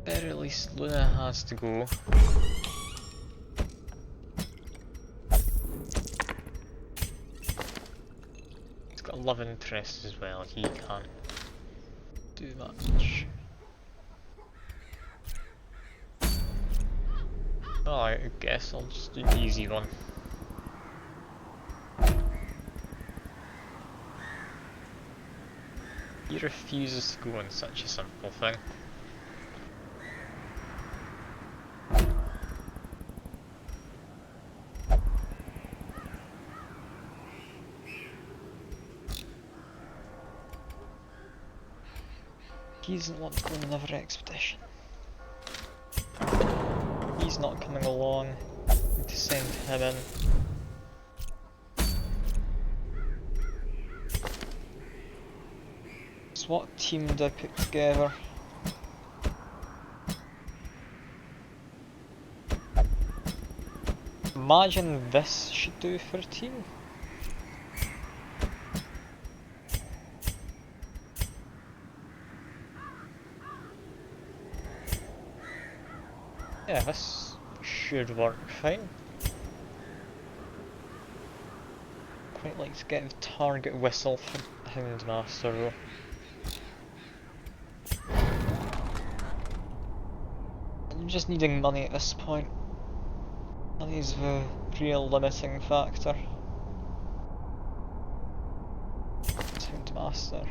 Very least Luna has to go. love interest as well, he can't do much. Oh, I guess I'll just do the easy one. He refuses to go on such a simple thing. He doesn't want to go on another expedition. He's not coming along. I need to send him in. So what team did I put together? Imagine this should do for a team. Yeah, this should work fine. Quite like to get the target whistle for Houndmaster though. I'm just needing money at this point. Money's the real limiting factor. Houndmaster.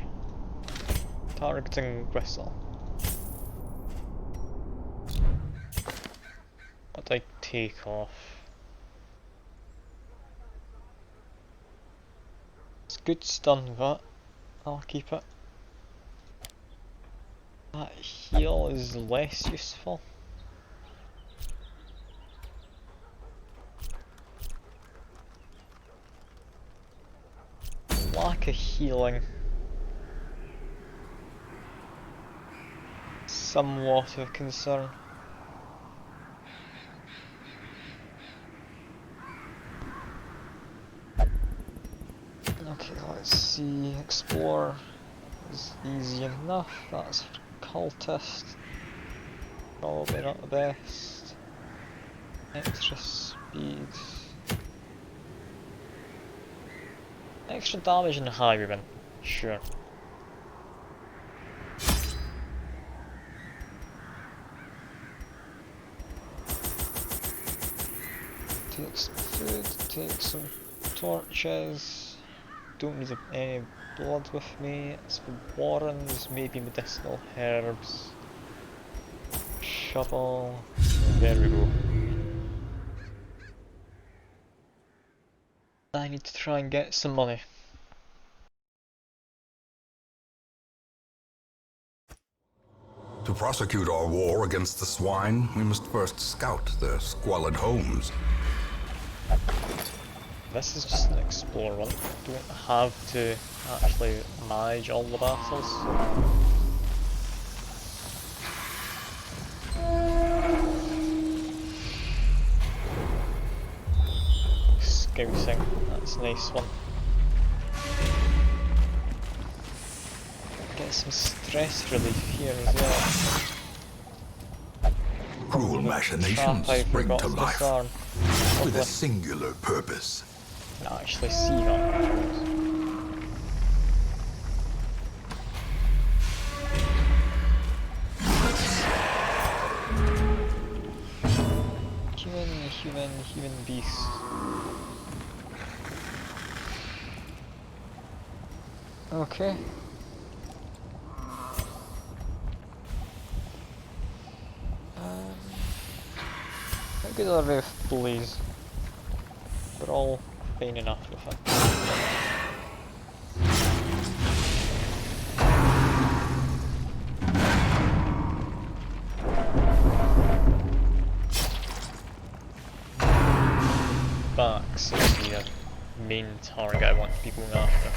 Targeting whistle. What do I take off? It's good stun, but I'll keep it. That heal is less useful. Lack of healing. Somewhat of a concern. Okay, let's see. Explore is easy enough. That's for cultist. Probably not the best. Extra speed. Extra damage and Highwayman. Sure. Take some food, take some torches. Don't need any blood with me. It's for warrens, maybe medicinal herbs. Shovel. There we go. I need to try and get some money. To prosecute our war against the swine, we must first scout their squalid homes. This is just an explore one. I don't have to actually manage all the battles. Scouting, that's a nice one. Get some stress relief here as well. Cruel machinations I spring forgot to to life disarm. with a Lovely. singular purpose. No, actually see that. Human beast. Okay. How good are the bullies? They're all fine enough with it. Back seems to be the main target I want to be going after.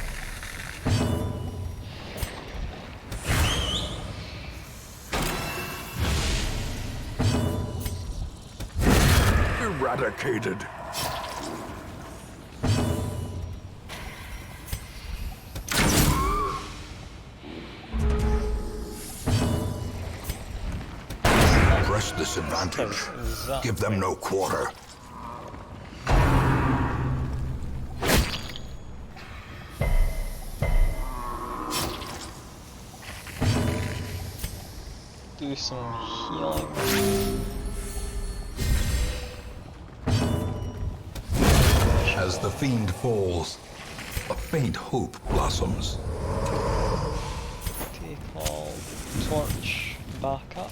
Eradicated. Press this advantage. Exactly. Give them no quarter. do some healing. As the fiend falls, a faint hope blossoms. Take all torch back up.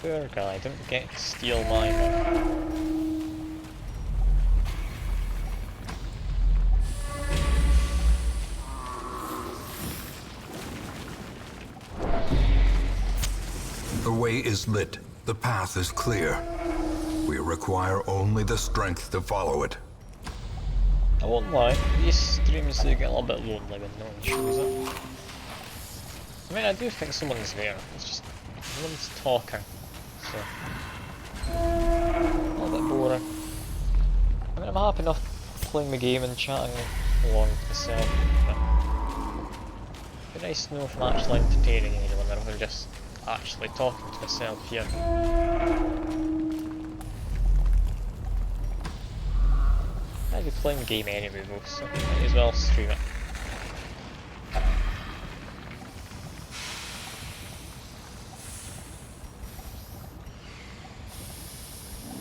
Poor guy, didn't get to steal mine. The way is lit. The path is clear. We require only the strength to follow it. I won't lie, these streams do get a little bit lonely when no one shows up. I mean, I do think someone's there, it's just no one's talking, so a little bit boring. I mean, I'm happy enough playing the game and chatting along with myself, but it'd be nice to know if I'm actually entertaining anyone rather than just actually talking to myself here. I'd be playing the game anyway though, so might as well stream it.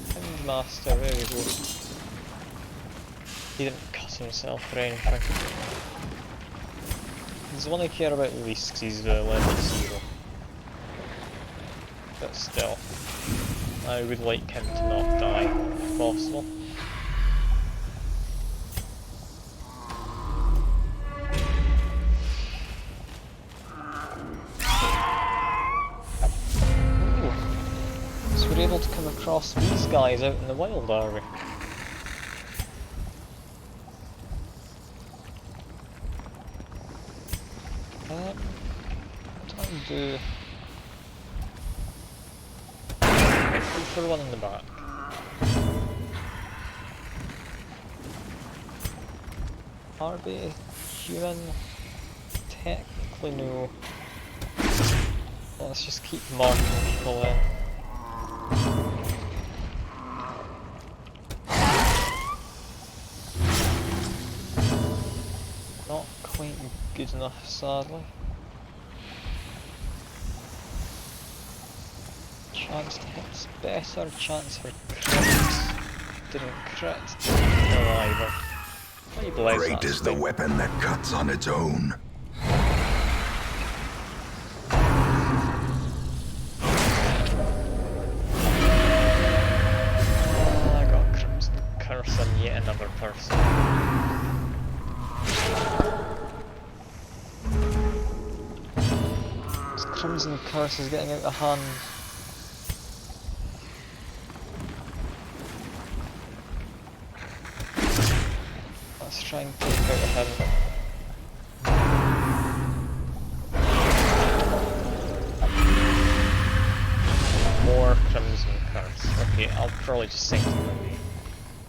Find Master, there we go. He didn't cut himself or anything. He's the one I care about the least because he's the level 0. But still, I would like him to not die if possible. So we're able to come across these guys out in the wild, are we? What do I do? Look for one in the back. Are they human? Technically no. Let's just keep marking people in. Not quite good enough, sadly. Chance to hit's better, chance for crits. Didn't crit. No either. Great is the weapon that cuts on its own. I got Crimson Curse on yet another person. This Crimson Curse is getting out of hand. Let's try and take out him. More Crimson Curse. Okay, I'll probably just sink him.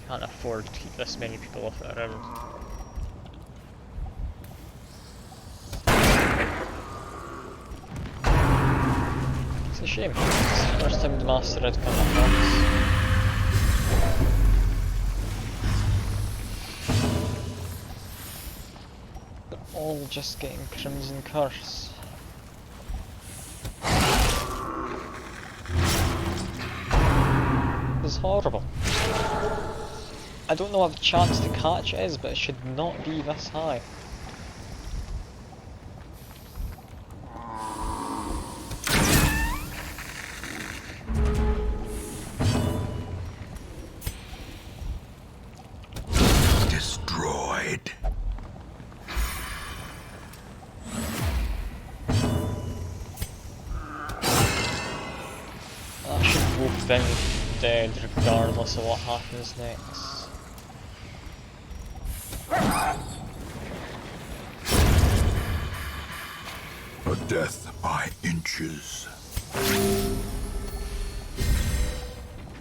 Can't afford to keep this many people off it around. It's a shame. It's the first time the Master had come across. All just getting Crimson Curse. This is horrible. I don't know what the chance to catch it is, but it should not be this high. Destroyed. That should both been dead regardless of what happens next. A death by inches.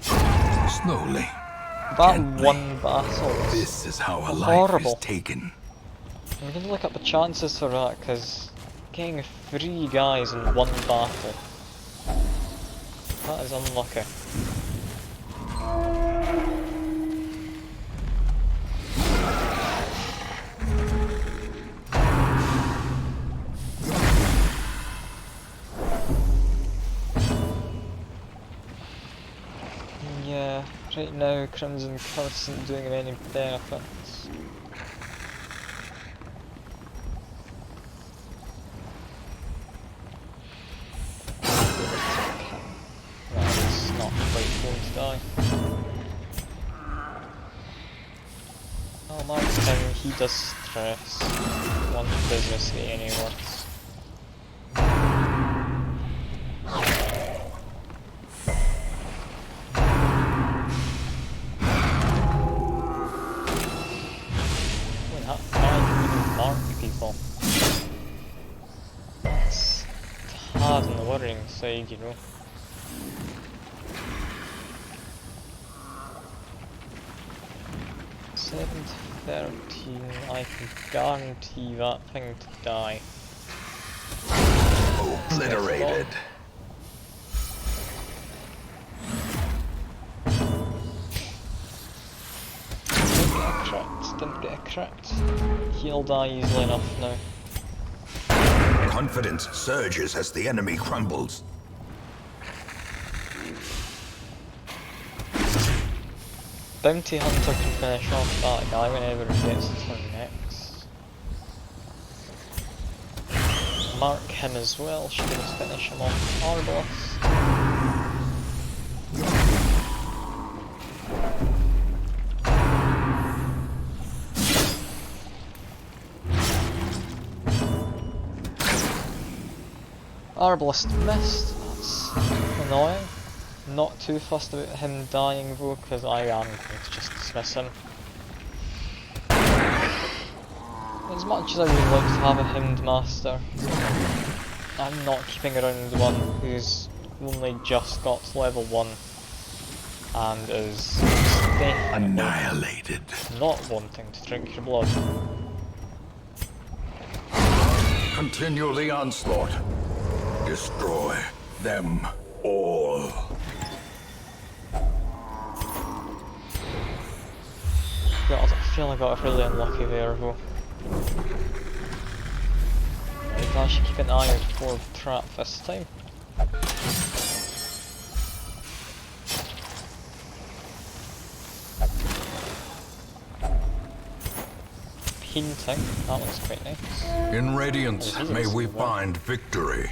Slowly. That Gently. one battle is This is how a horrible. life is taken. I'm gonna look up the chances for that, because getting 3 guys in one battle, that is unlucky. right now Crimson Curse isn't doing him any benefits. That's not quite going to die. Oh, Mark's time, he does stress. One business get any worse. That guy can even mark people. That's hard on the worrying side, you know. Seven to 13, I can guarantee that thing to die. Obliterated. Didn't get a crit. He'll die easily enough now. Confidence surges as the enemy crumbles. Bounty Hunter can finish off that guy whenever he gets his turn next. Mark him as well, should just finish him off. Arbalest. Arbalest missed, that's annoying. Not too fussed about him dying though, because I am going to just dismiss him. As much as I would like to have a Hymned Master, I'm not keeping around one who's only just got to level 1 and is Annihilated. not wanting to drink your blood. Continue the onslaught. Destroy them all. God, I feel I got really unlucky there though. Right, I should keep an eye out for the trap this time. Painting, that looks quite nice. In Radiance, Oh, may we as well. find victory.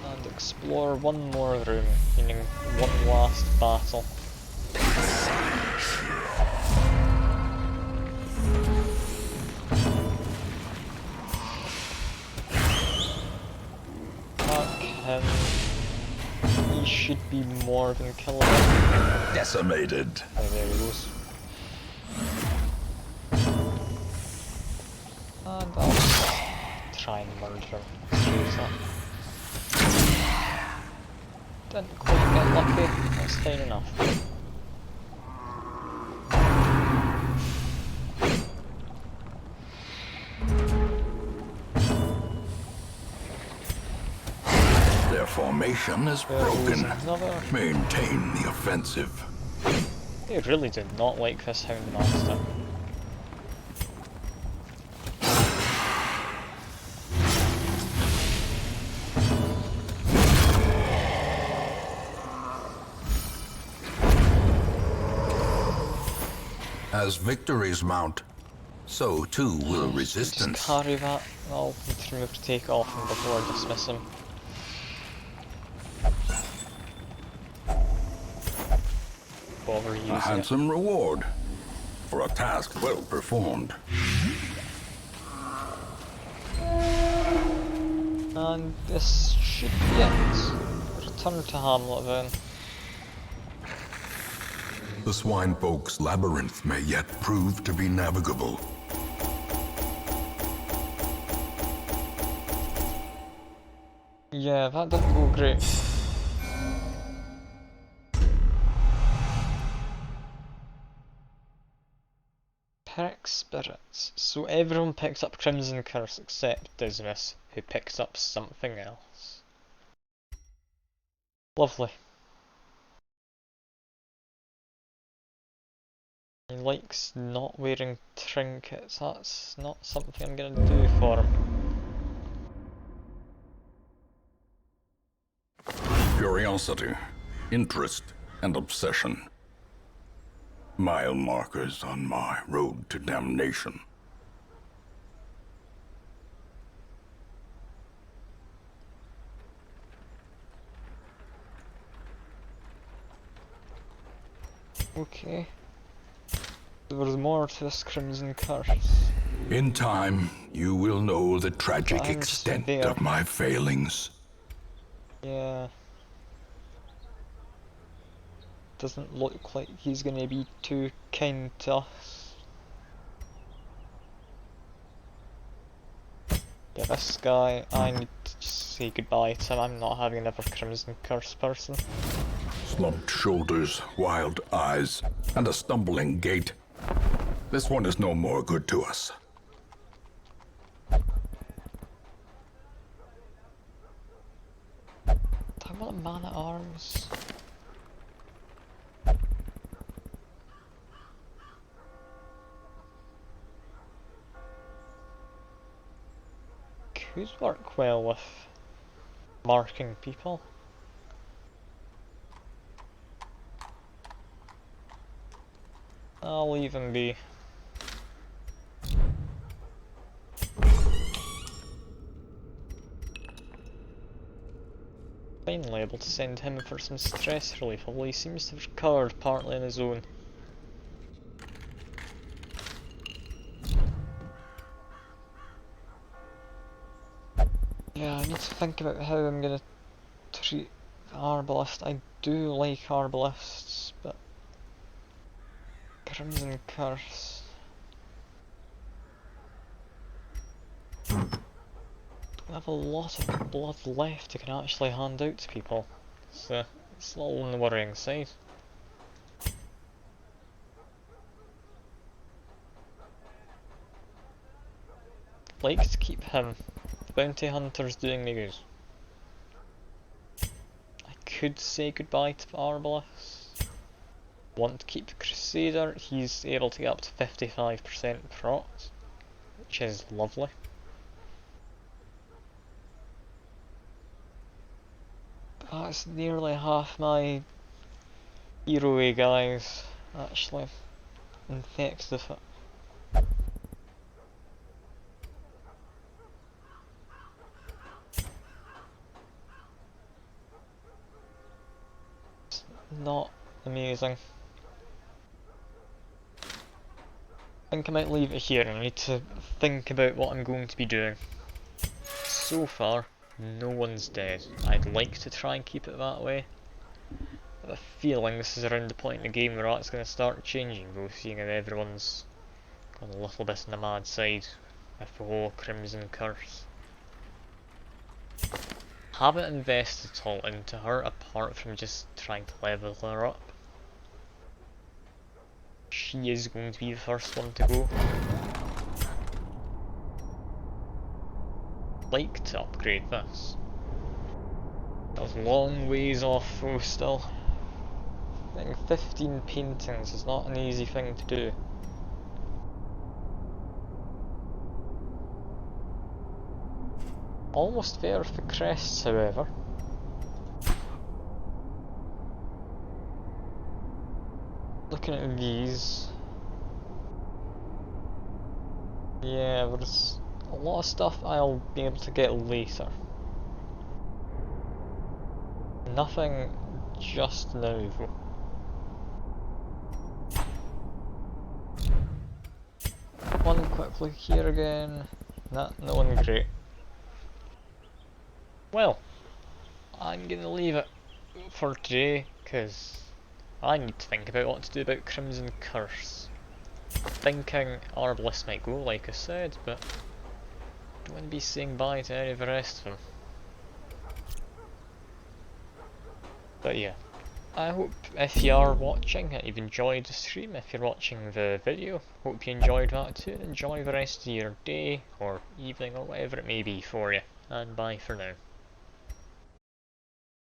And explore one more room, meaning one last battle. Mark him. He should be more than killable. Decimated. Oh, there he goes. And I'll just try and merge him. Use that. Didn't quite get lucky, that's fine enough. Their formation is broken. Another. Maintain the offensive. They really did not like this Hound Master. As victories mount, so too will Just resistance. carry that. I'll need to remove to take off him before I dismiss him. Bother using A it. handsome reward for a task well performed. And this should be it. Return to Hamlet then. The Swinefolk's labyrinth may yet prove to be navigable. Yeah, that didn't go great. Pick spirits. So everyone picks up Crimson Curse except Dismas, who picks up something else. Lovely. He likes not wearing trinkets. That's not something I'm gonna do for him. Curiosity, interest, and obsession. Mile markers on my road to damnation. Okay. There's more to this Crimson Curse. In time, you will know the tragic I'm just extent there. of my failings. Yeah. Doesn't look like he's gonna be too kind to us. Yeah, this guy, I need to just say goodbye to him. I'm not having another Crimson Curse person. Slumped shoulders, wild eyes, and a stumbling gait. This one is no more good to us. I want a man at arms. Could work well with marking people. I'll leave him be. Finally able to send him for some stress relief, although he seems to have recovered partly on his own. Yeah, I need to think about how I'm gonna treat the Arbalest. I do like Arbalists, but Crimson Curse. Don't have a lot of blood left you can actually hand out to people, so it's a little on the worrying side. Like to keep him. The bounty hunter's doing me good. I could say goodbye to Arbalest. Want to keep the Crusader, he's able to get up to 55% procs, which is lovely. That's nearly half my hero guys, actually, infected with it. It's not amazing. I think I might leave it here and I need to think about what I'm going to be doing. So far, no one's dead. I'd like to try and keep it that way. I have a feeling this is around the point in the game where that's going to start changing though, seeing how everyone's gone a little bit on the mad side with the whole Crimson Curse. Haven't invested at all into her apart from just trying to level her up. She is going to be the first one to go. Like to upgrade this. That was a long ways off though still. I think 15 paintings is not an easy thing to do. Almost there for crests however. Looking at these, yeah, there's a lot of stuff I'll be able to get later. Nothing just now though. One quick look here again, no one great. Well, I'm gonna leave it for today, because I need to think about what to do about Crimson Curse. Thinking Arbalest might go, like I said, but I don't want to be saying bye to any of the rest of them. But yeah, I hope if you are watching that you've enjoyed the stream. If you're watching the video, hope you enjoyed that too. Enjoy the rest of your day, or evening, or whatever it may be for you. And bye for now.